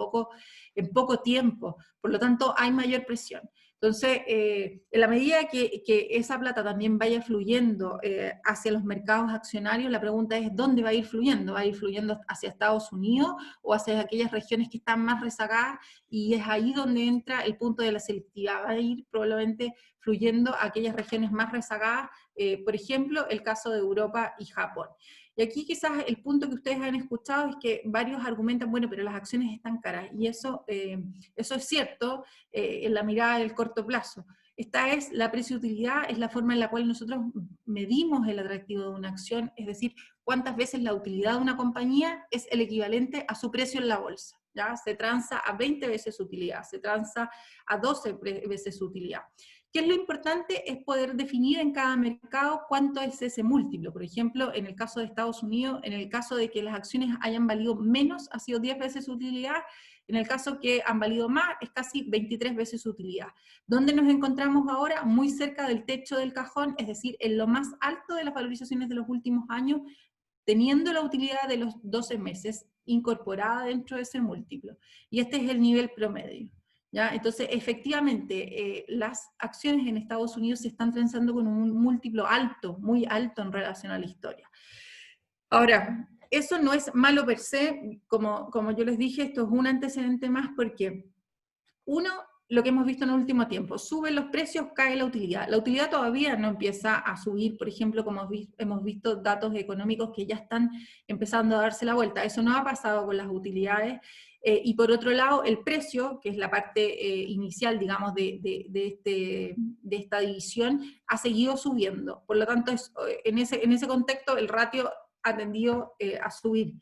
Speaker 2: poco tiempo. Por lo tanto, hay mayor presión. Entonces, en la medida que esa plata también vaya fluyendo hacia los mercados accionarios, la pregunta es, ¿dónde va a ir fluyendo? ¿Va a ir fluyendo hacia Estados Unidos o hacia aquellas regiones que están más rezagadas? Y es ahí donde entra el punto de la selectividad. Va a ir probablemente fluyendo a aquellas regiones más rezagadas, por ejemplo, el caso de Europa y Japón. Y aquí quizás el punto que ustedes han escuchado es que varios argumentan, bueno, pero las acciones están caras, y eso es cierto en la mirada del corto plazo. Esta es la precio-utilidad, es la forma en la cual nosotros medimos el atractivo de una acción, es decir, cuántas veces la utilidad de una compañía es el equivalente a su precio en la bolsa. ¿Ya? Se transa a 20 veces su utilidad, se transa a 12 veces su utilidad. ¿Qué es lo importante? Es poder definir en cada mercado cuánto es ese múltiplo. Por ejemplo, en el caso de Estados Unidos, en el caso de que las acciones hayan valido menos, ha sido 10 veces su utilidad. En el caso que han valido más, es casi 23 veces su utilidad. ¿Dónde nos encontramos ahora? Muy cerca del techo del cajón, es decir, en lo más alto de las valorizaciones de los últimos años, teniendo la utilidad de los 12 meses incorporada dentro de ese múltiplo. Y este es el nivel promedio. ¿Ya? Entonces, efectivamente, las acciones en Estados Unidos se están transando con un múltiplo alto, muy alto en relación a la historia. Ahora, eso no es malo per se, como yo les dije, esto es un antecedente más porque, uno, lo que hemos visto en el último tiempo, suben los precios, cae la utilidad. La utilidad todavía no empieza a subir, por ejemplo, como hemos visto datos económicos que ya están empezando a darse la vuelta. Eso no ha pasado con las utilidades. Y por otro lado, el precio, que es la parte inicial, digamos, de esta división, ha seguido subiendo. Por lo tanto, en ese contexto, el ratio ha tendido a subir.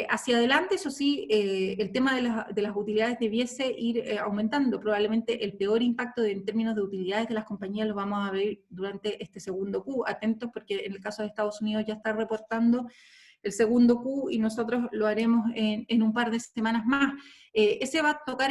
Speaker 2: Hacia adelante, eso sí, el tema de las utilidades debiese ir aumentando. Probablemente el peor impacto en términos de utilidades de las compañías lo vamos a ver durante este segundo Q. Atentos porque en el caso de Estados Unidos ya está reportando el segundo Q y nosotros lo haremos en un par de semanas más. Ese va a tocar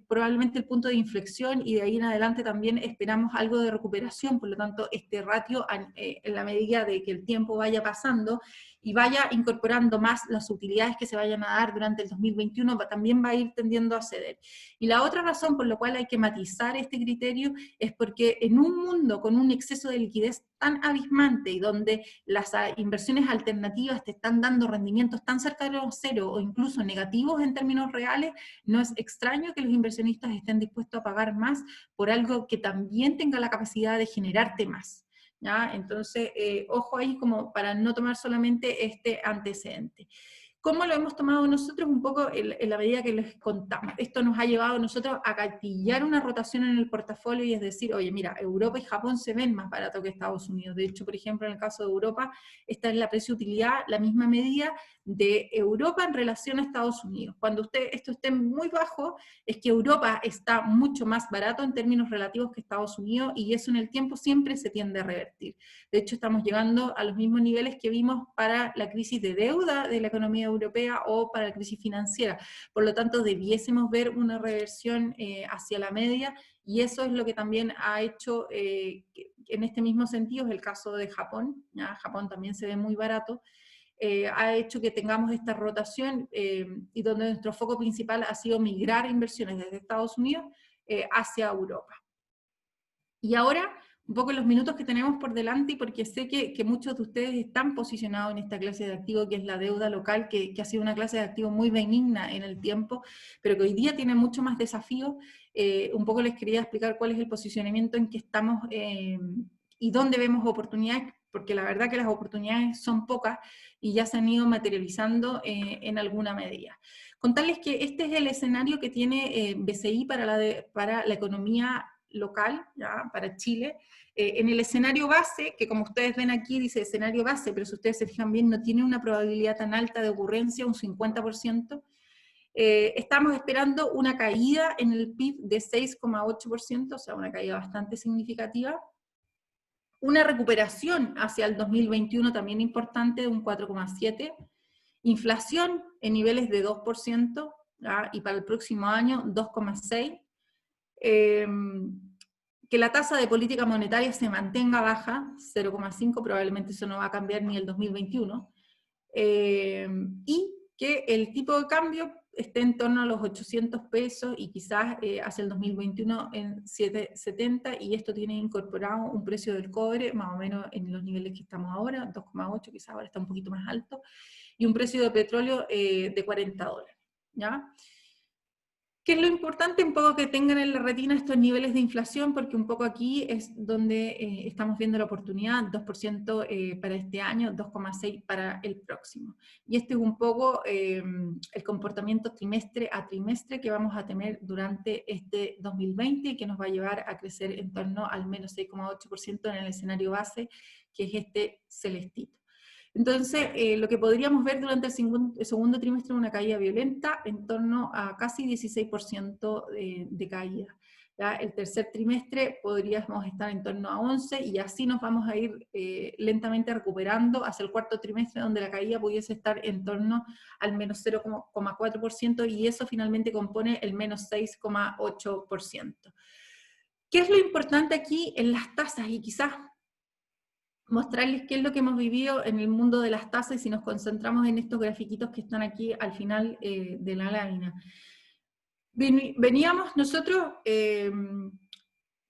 Speaker 2: probablemente el punto de inflexión y de ahí en adelante también esperamos algo de recuperación, por lo tanto este ratio en la medida de que el tiempo vaya pasando y vaya incorporando más las utilidades que se vayan a dar durante el 2021, también va a ir tendiendo a ceder. Y la otra razón por la cual hay que matizar este criterio es porque en un mundo con un exceso de liquidez tan abismante y donde las inversiones alternativas te están dando rendimientos tan cercanos a cero o incluso negativos en términos reales, no es extraño que los inversionistas estén dispuestos a pagar más por algo que también tenga la capacidad de generarte más. ¿Ya? Entonces, ojo ahí como para no tomar solamente este antecedente. ¿Cómo lo hemos tomado nosotros? Un poco en la medida que les contamos. Esto nos ha llevado a nosotros a gatillar una rotación en el portafolio y es decir, oye, mira, Europa y Japón se ven más baratos que Estados Unidos. De hecho, por ejemplo, en el caso de Europa, esta es la precio-utilidad, la misma medida de Europa en relación a Estados Unidos. Cuando esto esté muy bajo, es que Europa está mucho más barato en términos relativos que Estados Unidos y eso en el tiempo siempre se tiende a revertir. De hecho, estamos llegando a los mismos niveles que vimos para la crisis de deuda de la economía europea o para la crisis financiera. Por lo tanto, debiésemos ver una reversión hacia la media y eso es lo que también ha hecho, en este mismo sentido, es el caso de Japón. ¿Ya? Japón también se ve muy barato. Ha hecho que tengamos esta rotación y donde nuestro foco principal ha sido migrar inversiones desde Estados Unidos hacia Europa. Y ahora, un poco los minutos que tenemos por delante, y porque sé que muchos de ustedes están posicionados en esta clase de activo, que es la deuda local, que ha sido una clase de activo muy benigna en el tiempo, pero que hoy día tiene mucho más desafíos. Un poco les quería explicar cuál es el posicionamiento en que estamos y dónde vemos oportunidades, porque la verdad que las oportunidades son pocas y ya se han ido materializando en alguna medida. Contarles que este es el escenario que tiene BCI para la economía local, ¿ya? Para Chile, en el escenario base, que como ustedes ven aquí dice escenario base, pero si ustedes se fijan bien no tiene una probabilidad tan alta de ocurrencia, un 50%, estamos esperando una caída en el PIB de 6,8%, o sea, una caída bastante significativa, una recuperación hacia el 2021 también importante de un 4,7%, inflación en niveles de 2%, ¿ya? Y para el próximo año 2,6%, que la tasa de política monetaria se mantenga baja, 0,5, probablemente eso no va a cambiar ni el 2021, y que el tipo de cambio esté en torno a los 800 pesos y quizás hacia el 2021 en 770, y esto tiene incorporado un precio del cobre más o menos en los niveles que estamos ahora, 2,8, quizás ahora está un poquito más alto, y un precio de petróleo de $40, ¿ya? ¿Qué es lo importante? Un poco que tengan en la retina estos niveles de inflación, porque un poco aquí es donde estamos viendo la oportunidad, 2% para este año, 2,6% para el próximo. Y este es un poco el comportamiento trimestre a trimestre que vamos a tener durante este 2020 y que nos va a llevar a crecer en torno al menos 6,8% en el escenario base, que es este celestito. Entonces, lo que podríamos ver durante el segundo trimestre es una caída violenta en torno a casi 16% de caída. ¿Ya? El tercer trimestre podríamos estar en torno a 11% y así nos vamos a ir lentamente recuperando hacia el cuarto trimestre, donde la caída pudiese estar en torno al menos 0,4% y eso finalmente compone el menos 6,8%. ¿Qué es lo importante aquí en las tasas? Y quizás mostrarles qué es lo que hemos vivido en el mundo de las tasas y si nos concentramos en estos grafiquitos que están aquí al final de la lámina. Veníamos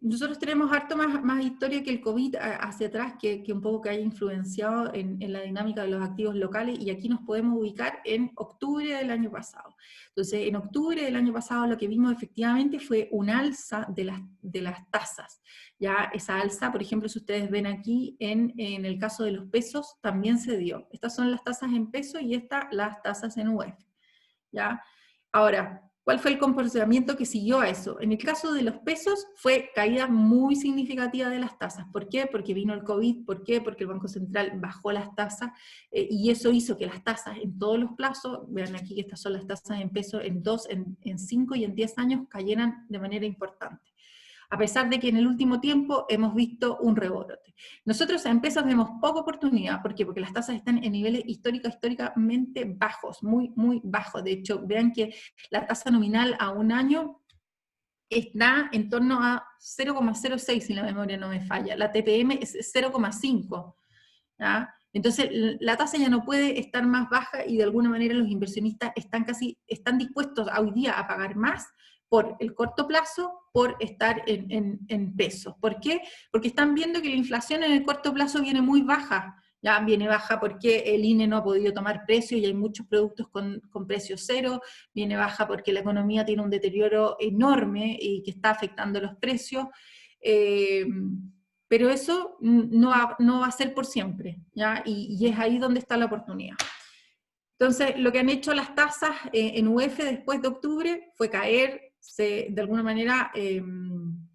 Speaker 2: nosotros tenemos harto más historia que el COVID hacia atrás, que un poco que haya influenciado en la dinámica de los activos locales, y aquí nos podemos ubicar en octubre del año pasado. Entonces, en octubre del año pasado lo que vimos efectivamente fue un alza de las tasas. Ya esa alza, por ejemplo, si ustedes ven aquí, en el caso de los pesos, también se dio. Estas son las tasas en peso y estas las tasas en UF. ¿Ya? Ahora, ¿cuál fue el comportamiento que siguió a eso? En el caso de los pesos fue caída muy significativa de las tasas. ¿Por qué? Porque vino el COVID. ¿Por qué? Porque el Banco Central bajó las tasas y eso hizo que las tasas en todos los plazos, vean aquí que estas son las tasas en pesos en 2, en 5 y en 10 años, cayeran de manera importante. A pesar de que en el último tiempo hemos visto un rebrote. Nosotros en pesos vemos poca oportunidad. ¿Por qué? Porque las tasas están en niveles históricamente bajos, muy, muy bajos. De hecho, vean que la tasa nominal a un año está en torno a 0,06, si la memoria no me falla. La TPM es 0,5. ¿Ya? Entonces, la tasa ya no puede estar más baja y de alguna manera los inversionistas están dispuestos hoy día a pagar más por el corto plazo, por estar en pesos. ¿Por qué? Porque están viendo que la inflación en el corto plazo viene muy baja. Ya viene baja porque el INE no ha podido tomar precios y hay muchos productos con precios cero, viene baja porque la economía tiene un deterioro enorme y que está afectando los precios. Pero eso no va a ser por siempre, ¿ya? Y es ahí donde está la oportunidad. Entonces, lo que han hecho las tasas en UF después de octubre fue caer, de alguna manera, un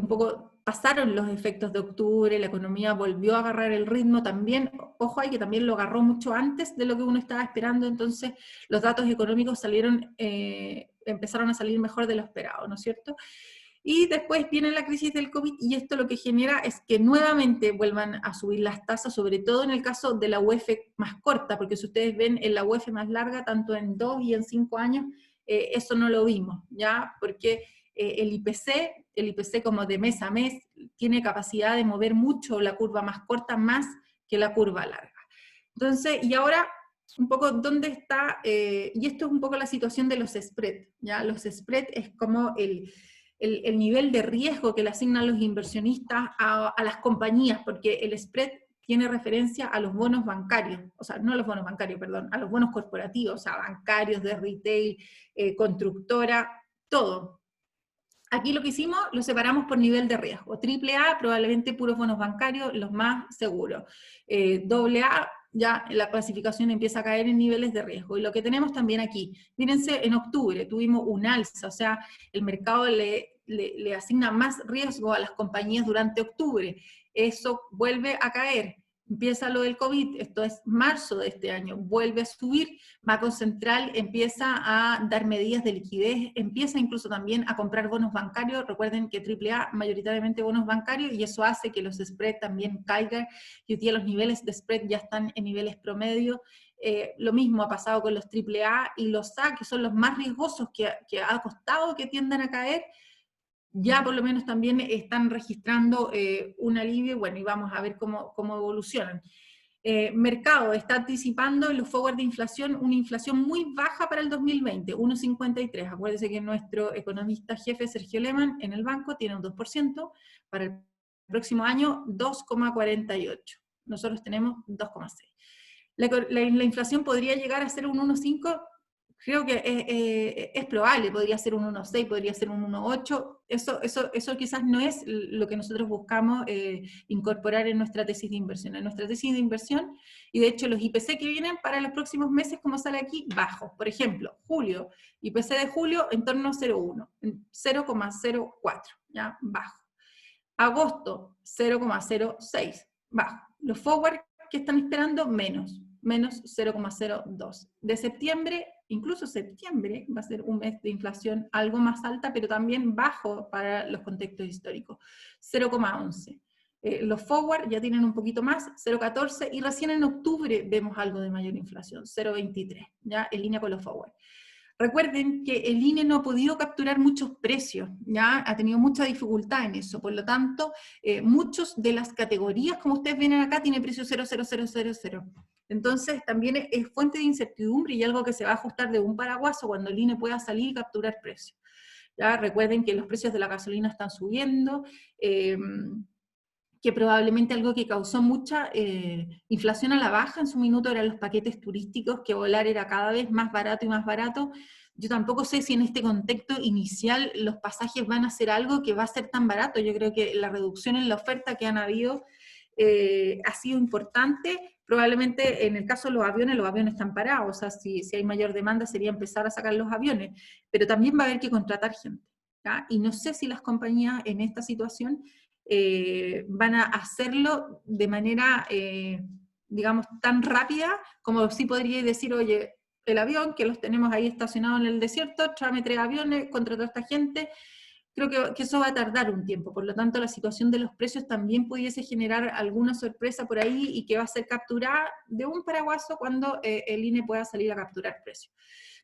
Speaker 2: poco pasaron los efectos de octubre, la economía volvió a agarrar el ritmo también, ojo ahí que también lo agarró mucho antes de lo que uno estaba esperando, entonces los datos económicos empezaron a salir mejor de lo esperado, ¿no es cierto? Y después viene la crisis del COVID y esto lo que genera es que nuevamente vuelvan a subir las tasas, sobre todo en el caso de la UF más corta, porque si ustedes ven en la UF más larga, tanto en 2 y en 5 años, eso no lo vimos, ¿ya? Porque el IPC como de mes a mes, tiene capacidad de mover mucho la curva más corta más que la curva larga. Entonces, y ahora un poco dónde está, y esto es un poco la situación de los spreads, ¿ya? Los spreads es como el nivel de riesgo que le asignan los inversionistas a las compañías, porque el spread tiene referencia a los bonos bancarios, o sea, no a los bonos bancarios, perdón, a los bonos corporativos, o sea, bancarios, de retail, constructora, todo. Aquí lo que hicimos, lo separamos por nivel de riesgo. AAA, probablemente puros bonos bancarios, los más seguros. AA, ya la clasificación empieza a caer en niveles de riesgo. Y lo que tenemos también aquí, mírense, en octubre tuvimos un alza, o sea, el mercado le asigna más riesgo a las compañías durante octubre. Eso vuelve a caer. Empieza lo del COVID, esto es marzo de este año, vuelve a subir, Banco Central empieza a dar medidas de liquidez, empieza incluso también a comprar bonos bancarios, recuerden que AAA mayoritariamente bonos bancarios, y eso hace que los spreads también caigan, y hoy día los niveles de spread ya están en niveles promedio. Lo mismo ha pasado con los AAA y los A, que son los más riesgosos, que ha costado que tiendan a caer, ya por lo menos también están registrando un alivio, bueno, y vamos a ver cómo evolucionan. Mercado está anticipando en los forward de inflación una inflación muy baja para el 2020, 1,53. Acuérdense que nuestro economista jefe Sergio Lehmann en el banco tiene un 2%, para el próximo año 2,48. Nosotros tenemos 2,6. La inflación podría llegar a ser un 1,5, creo que es probable, podría ser un 1.6, podría ser un 1.8, eso quizás no es lo que nosotros buscamos incorporar en nuestra tesis de inversión. En nuestra tesis de inversión, y de hecho los IPC que vienen para los próximos meses, como sale aquí, bajos. Por ejemplo, julio, IPC de julio en torno a 0.1, 0.04, ¿ya? Bajo. Agosto, 0.06, bajo. Los forward que están esperando, menos 0.02. De septiembre, incluso septiembre, va a ser un mes de inflación algo más alta, pero también bajo para los contextos históricos, 0.11. Los forward ya tienen un poquito más, 0.14, y recién en octubre vemos algo de mayor inflación, 0.23, ya en línea con los forward. Recuerden que el INE no ha podido capturar muchos precios, ¿ya? Ha tenido mucha dificultad en eso, por lo tanto, muchos de las categorías, como ustedes ven acá, tiene precio 0,0000. Entonces, también es fuente de incertidumbre y algo que se va a ajustar de un paraguaso cuando el INE pueda salir y capturar precios. ¿Ya? Recuerden que los precios de la gasolina están subiendo, que probablemente algo que causó mucha inflación a la baja en su minuto eran los paquetes turísticos, que volar era cada vez más barato y más barato. Yo tampoco sé si en este contexto inicial los pasajes van a ser algo que va a ser tan barato. Yo creo que la reducción en la oferta que han habido ha sido importante. Probablemente en el caso de los aviones están parados, o sea, si hay mayor demanda sería empezar a sacar los aviones, pero también va a haber que contratar gente, ¿ya? Y no sé si las compañías en esta situación van a hacerlo de manera, digamos, tan rápida como sí podría decir, oye, el avión, que los tenemos ahí estacionados en el desierto, tráeme 3 aviones, contrató a esta gente. Creo que eso va a tardar un tiempo, por lo tanto la situación de los precios también pudiese generar alguna sorpresa por ahí y que va a ser capturada de un paraguaso cuando el INE pueda salir a capturar precios.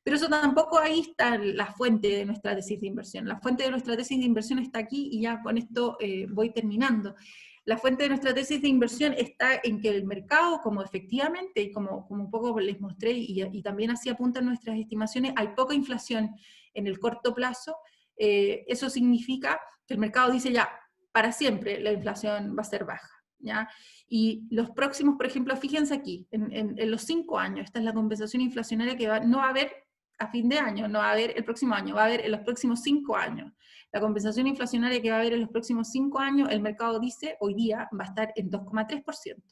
Speaker 2: Pero eso tampoco, ahí está la fuente de nuestra tesis de inversión. La fuente de nuestra tesis de inversión está aquí, y ya con esto voy terminando. La fuente de nuestra tesis de inversión está en que el mercado, como efectivamente, y como un poco les mostré, y también así apuntan nuestras estimaciones, hay poca inflación en el corto plazo. Eso significa que el mercado dice ya, para siempre la inflación va a ser baja, ¿ya? Y los próximos, por ejemplo, fíjense aquí, en los 5 años, esta es la compensación inflacionaria que no va a haber a fin de año, no va a haber el próximo año, va a haber en los próximos 5 años. La compensación inflacionaria que va a haber en los próximos 5 años, el mercado dice, hoy día va a estar en 2,3%.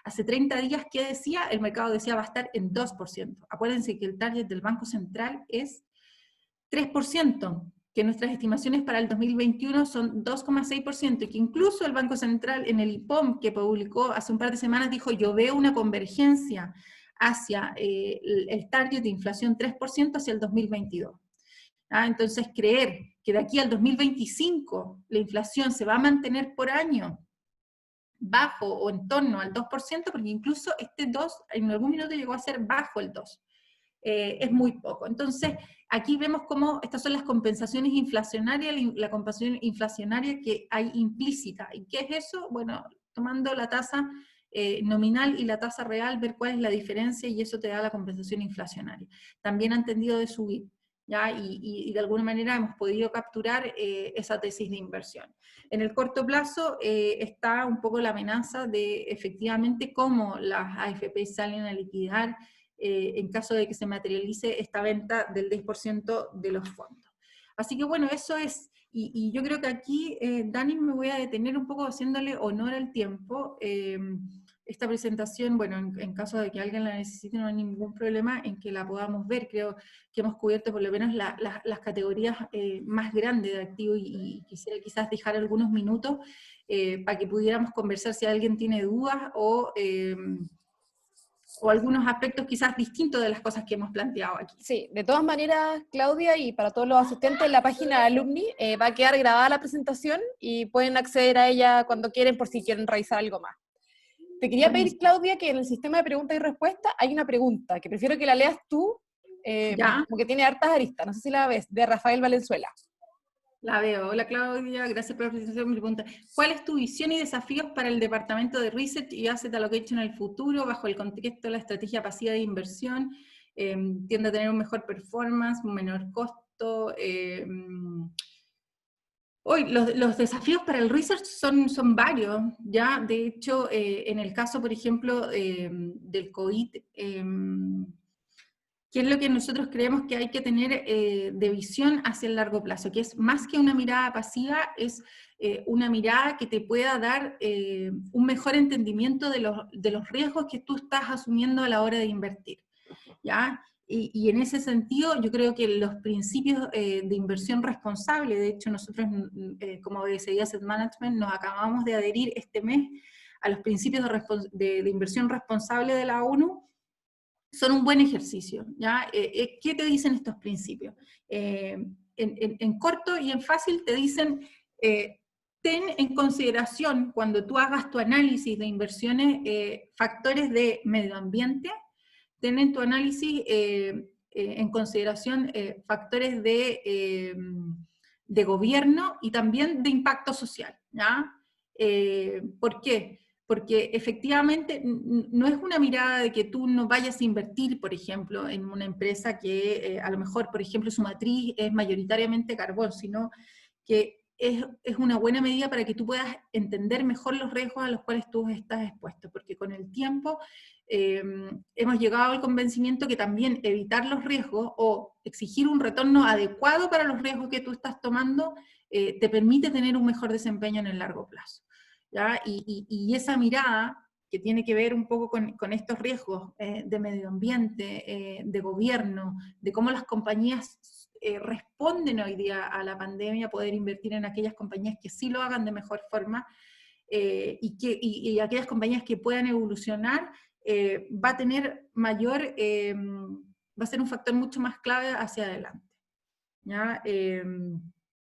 Speaker 2: Hace 30 días, ¿qué decía? El mercado decía va a estar en 2%. Acuérdense que el target del Banco Central es 3%, que nuestras estimaciones para el 2021 son 2,6%, y que incluso el Banco Central en el IPOM que publicó hace un par de semanas dijo, yo veo una convergencia hacia el target de inflación 3% hacia el 2022. Entonces, creer que de aquí al 2025 la inflación se va a mantener por año bajo o en torno al 2%, porque incluso este 2 en algún minuto llegó a ser bajo el 2%. Es muy poco. Entonces, aquí vemos cómo estas son las compensaciones inflacionarias, la compensación inflacionaria que hay implícita. ¿Y qué es eso? Bueno, tomando la tasa nominal y la tasa real, ver cuál es la diferencia, y eso te da la compensación inflacionaria. También han tendido de subir, ¿ya? Y de alguna manera hemos podido capturar esa tesis de inversión. En el corto plazo está un poco la amenaza de efectivamente cómo las AFP salen a liquidar en caso de que se materialice esta venta del 10% de los fondos. Así que bueno, eso es, y yo creo que aquí, Dani, me voy a detener un poco haciéndole honor al tiempo. Esta presentación, bueno, en caso de que alguien la necesite, no hay ningún problema en que la podamos ver. Creo que hemos cubierto por lo menos las categorías más grandes de activo, y quisiera quizás dejar algunos minutos para que pudiéramos conversar si alguien tiene dudas o algunos aspectos quizás distintos de las cosas que hemos planteado aquí.
Speaker 1: Sí, de todas maneras, Claudia, y para todos los asistentes, en la página de Alumni va a quedar grabada la presentación y pueden acceder a ella cuando quieren, por si quieren revisar algo más. Te quería pedir, Claudia, que en el sistema de preguntas y respuestas hay una pregunta, que prefiero que la leas tú, como que tiene hartas aristas, no sé si la ves, de Rafael Valenzuela.
Speaker 2: La veo. Hola Claudia, gracias por la presentación. Mi pregunta: ¿cuál es tu visión y desafíos para el departamento de Research y Asset Allocation en el futuro, bajo el contexto de la estrategia pasiva de inversión? Tiende a tener un mejor performance, un menor costo. Hoy los desafíos para el research son varios, ¿ya? De hecho, en el caso, por ejemplo, del COVID, que es lo que nosotros creemos que hay que tener de visión hacia el largo plazo, que es más que una mirada pasiva, es una mirada que te pueda dar un mejor entendimiento de los riesgos que tú estás asumiendo a la hora de invertir, ¿ya? Y en ese sentido, yo creo que los principios de inversión responsable, de hecho nosotros como BCI Asset Management nos acabamos de adherir este mes a los principios de inversión responsable de la ONU, son un buen ejercicio, ¿ya? ¿Qué te dicen estos principios? En corto y en fácil te dicen, ten en consideración cuando tú hagas tu análisis de inversiones factores de medio ambiente, ten en tu análisis en consideración factores de gobierno y también de impacto social, ¿ya? ¿Por qué? Porque efectivamente no es una mirada de que tú no vayas a invertir, por ejemplo, en una empresa que a lo mejor, por ejemplo, su matriz es mayoritariamente carbón, sino que es una buena medida para que tú puedas entender mejor los riesgos a los cuales tú estás expuesto, porque con el tiempo hemos llegado al convencimiento que también evitar los riesgos o exigir un retorno adecuado para los riesgos que tú estás tomando te permite tener un mejor desempeño en el largo plazo, ¿ya? Y esa mirada que tiene que ver un poco con estos riesgos de medio ambiente, de gobierno, de cómo las compañías responden hoy día a la pandemia, poder invertir en aquellas compañías que sí lo hagan de mejor forma, y aquellas compañías que puedan evolucionar, va a tener mayor, va a ser un factor mucho más clave hacia adelante, ¿ya?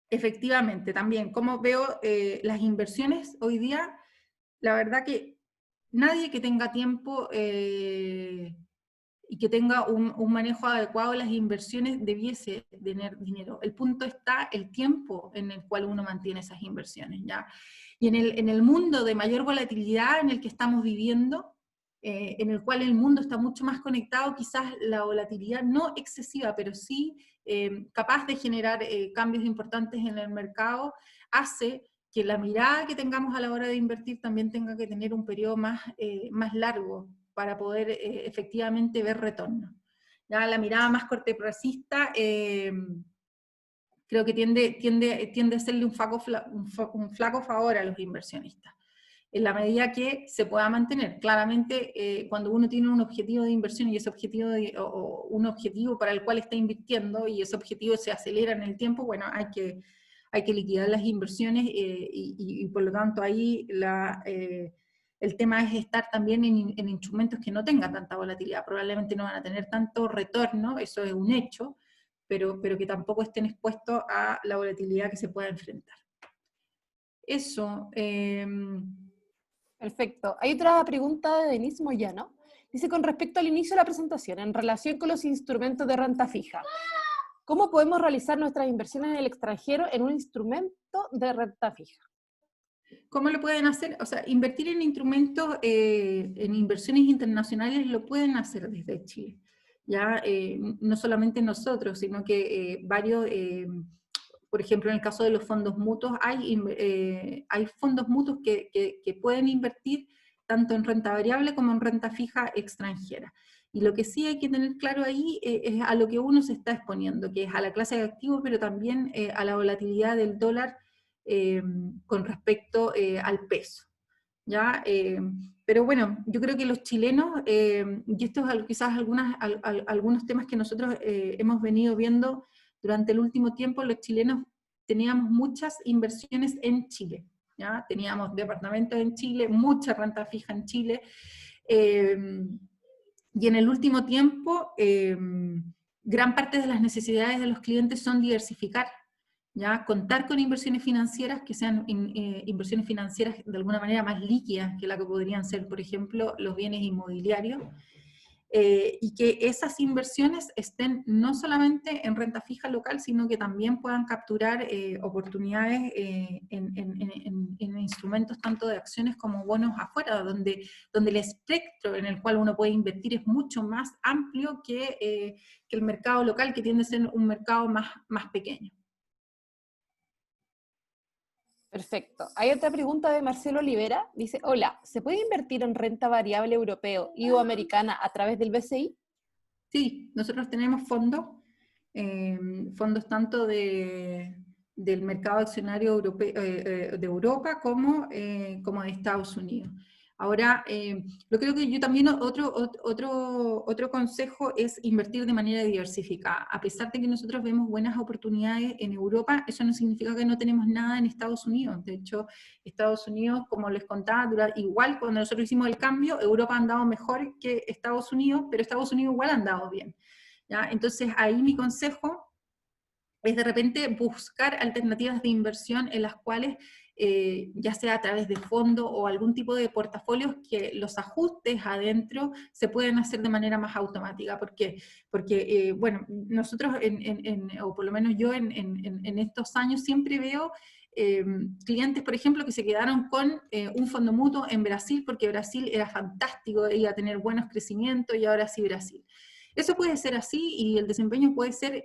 Speaker 2: Efectivamente, también, como veo las inversiones hoy día, la verdad que nadie que tenga tiempo y que tenga un manejo adecuado de las inversiones debiese tener dinero. El punto está el tiempo en el cual uno mantiene esas inversiones, ¿ya? Y en el mundo de mayor volatilidad en el que estamos viviendo, en el cual el mundo está mucho más conectado, quizás la volatilidad no excesiva, pero sí capaz de generar cambios importantes en el mercado, hace que la mirada que tengamos a la hora de invertir también tenga que tener un periodo más largo para poder efectivamente ver retorno. Ya la mirada más cortoplacista creo que tiende a hacerle un flaco favor a los inversionistas, en la medida que se pueda mantener. Claramente, cuando uno tiene un objetivo de inversión y ese objetivo o un objetivo para el cual está invirtiendo y ese objetivo se acelera en el tiempo, bueno, hay que liquidar las inversiones y por lo tanto ahí el tema es estar también en instrumentos que no tengan tanta volatilidad. Probablemente no van a tener tanto retorno, eso es un hecho, pero que tampoco estén expuestos a la volatilidad que se pueda enfrentar. Eso.
Speaker 1: Perfecto. Hay otra pregunta de Denise Moyano. Dice, con respecto al inicio de la presentación, en relación con los instrumentos de renta fija, ¿cómo podemos realizar nuestras inversiones en el extranjero en un instrumento de renta fija?
Speaker 2: ¿Cómo lo pueden hacer? O sea, invertir en instrumentos, en inversiones internacionales, lo pueden hacer desde Chile. Ya no solamente nosotros, sino que varios, por ejemplo, en el caso de los fondos mutuos, hay fondos mutuos que pueden invertir tanto en renta variable como en renta fija extranjera. Y lo que sí hay que tener claro ahí es a lo que uno se está exponiendo, que es a la clase de activos, pero también a la volatilidad del dólar con respecto al peso, ¿ya? Pero bueno, yo creo que los chilenos, y esto es quizás algunos temas que nosotros hemos venido viendo durante el último tiempo, los chilenos teníamos muchas inversiones en Chile, ¿ya? Teníamos departamentos en Chile, mucha renta fija en Chile, y en el último tiempo, gran parte de las necesidades de los clientes son diversificar, ¿ya? Contar con inversiones financieras que sean inversiones financieras de alguna manera más líquidas que la que podrían ser, por ejemplo, los bienes inmobiliarios, y que esas inversiones estén no solamente en renta fija local, sino que también puedan capturar oportunidades en instrumentos tanto de acciones como bonos afuera, donde el espectro en el cual uno puede invertir es mucho más amplio que el mercado local, que tiende a ser un mercado más pequeño.
Speaker 1: Perfecto. Hay otra pregunta de Marcelo Olivera. Dice, hola, ¿se puede invertir en renta variable europeo y o americana a través del BCI?
Speaker 2: Sí, nosotros tenemos fondos, fondos tanto del mercado accionario de Europa como de Estados Unidos. Ahora, yo creo que yo también otro consejo es invertir de manera diversificada. A pesar de que nosotros vemos buenas oportunidades en Europa, eso no significa que no tenemos nada en Estados Unidos. De hecho, Estados Unidos, como les contaba, igual cuando nosotros hicimos el cambio, Europa ha andado mejor que Estados Unidos, pero Estados Unidos igual ha andado bien, ¿ya? Entonces, ahí mi consejo es de repente buscar alternativas de inversión en las cuales, ya sea a través de fondos o algún tipo de portafolios, que los ajustes adentro se pueden hacer de manera más automática. ¿Por qué? Porque, bueno, nosotros, o por lo menos yo en estos años siempre veo clientes, por ejemplo, que se quedaron con un fondo mutuo en Brasil, porque Brasil era fantástico, iba a tener buenos crecimientos, y ahora sí Brasil. Eso puede ser así y el desempeño puede ser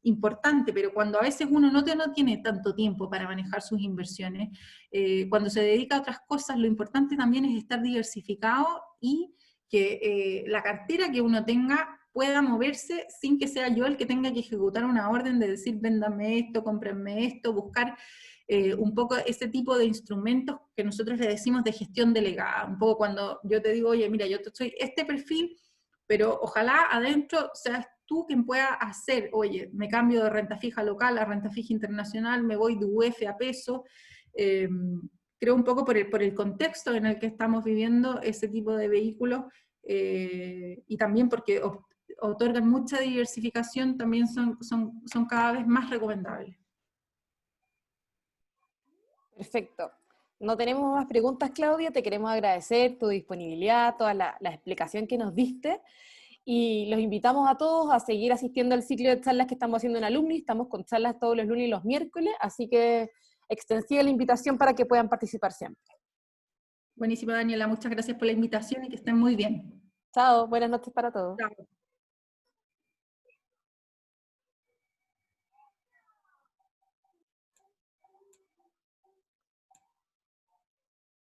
Speaker 2: importante, pero cuando a veces uno no tiene tanto tiempo para manejar sus inversiones, cuando se dedica a otras cosas, lo importante también es estar diversificado y que la cartera que uno tenga pueda moverse sin que sea yo el que tenga que ejecutar una orden de decir, véndame esto, cómprenme esto, buscar un poco ese tipo de instrumentos que nosotros le decimos de gestión delegada. Un poco cuando yo te digo, oye, mira, yo soy este perfil, pero ojalá adentro seas tú quien pueda hacer, oye, me cambio de renta fija local a renta fija internacional, me voy de UF a peso. Eh, Creo un poco por el contexto en el que estamos viviendo ese tipo de vehículos, y también porque otorgan mucha diversificación, también son cada vez más recomendables.
Speaker 1: Perfecto. No tenemos más preguntas, Claudia. Te queremos agradecer tu disponibilidad, toda la explicación que nos diste. Y los invitamos a todos a seguir asistiendo al ciclo de charlas que estamos haciendo en Alumni. Estamos con charlas todos los lunes y los miércoles, así que extensiva la invitación para que puedan participar siempre.
Speaker 2: Buenísimo, Daniela. Muchas gracias por la invitación y que estén muy bien.
Speaker 1: Chao, buenas noches para todos.
Speaker 2: Chao.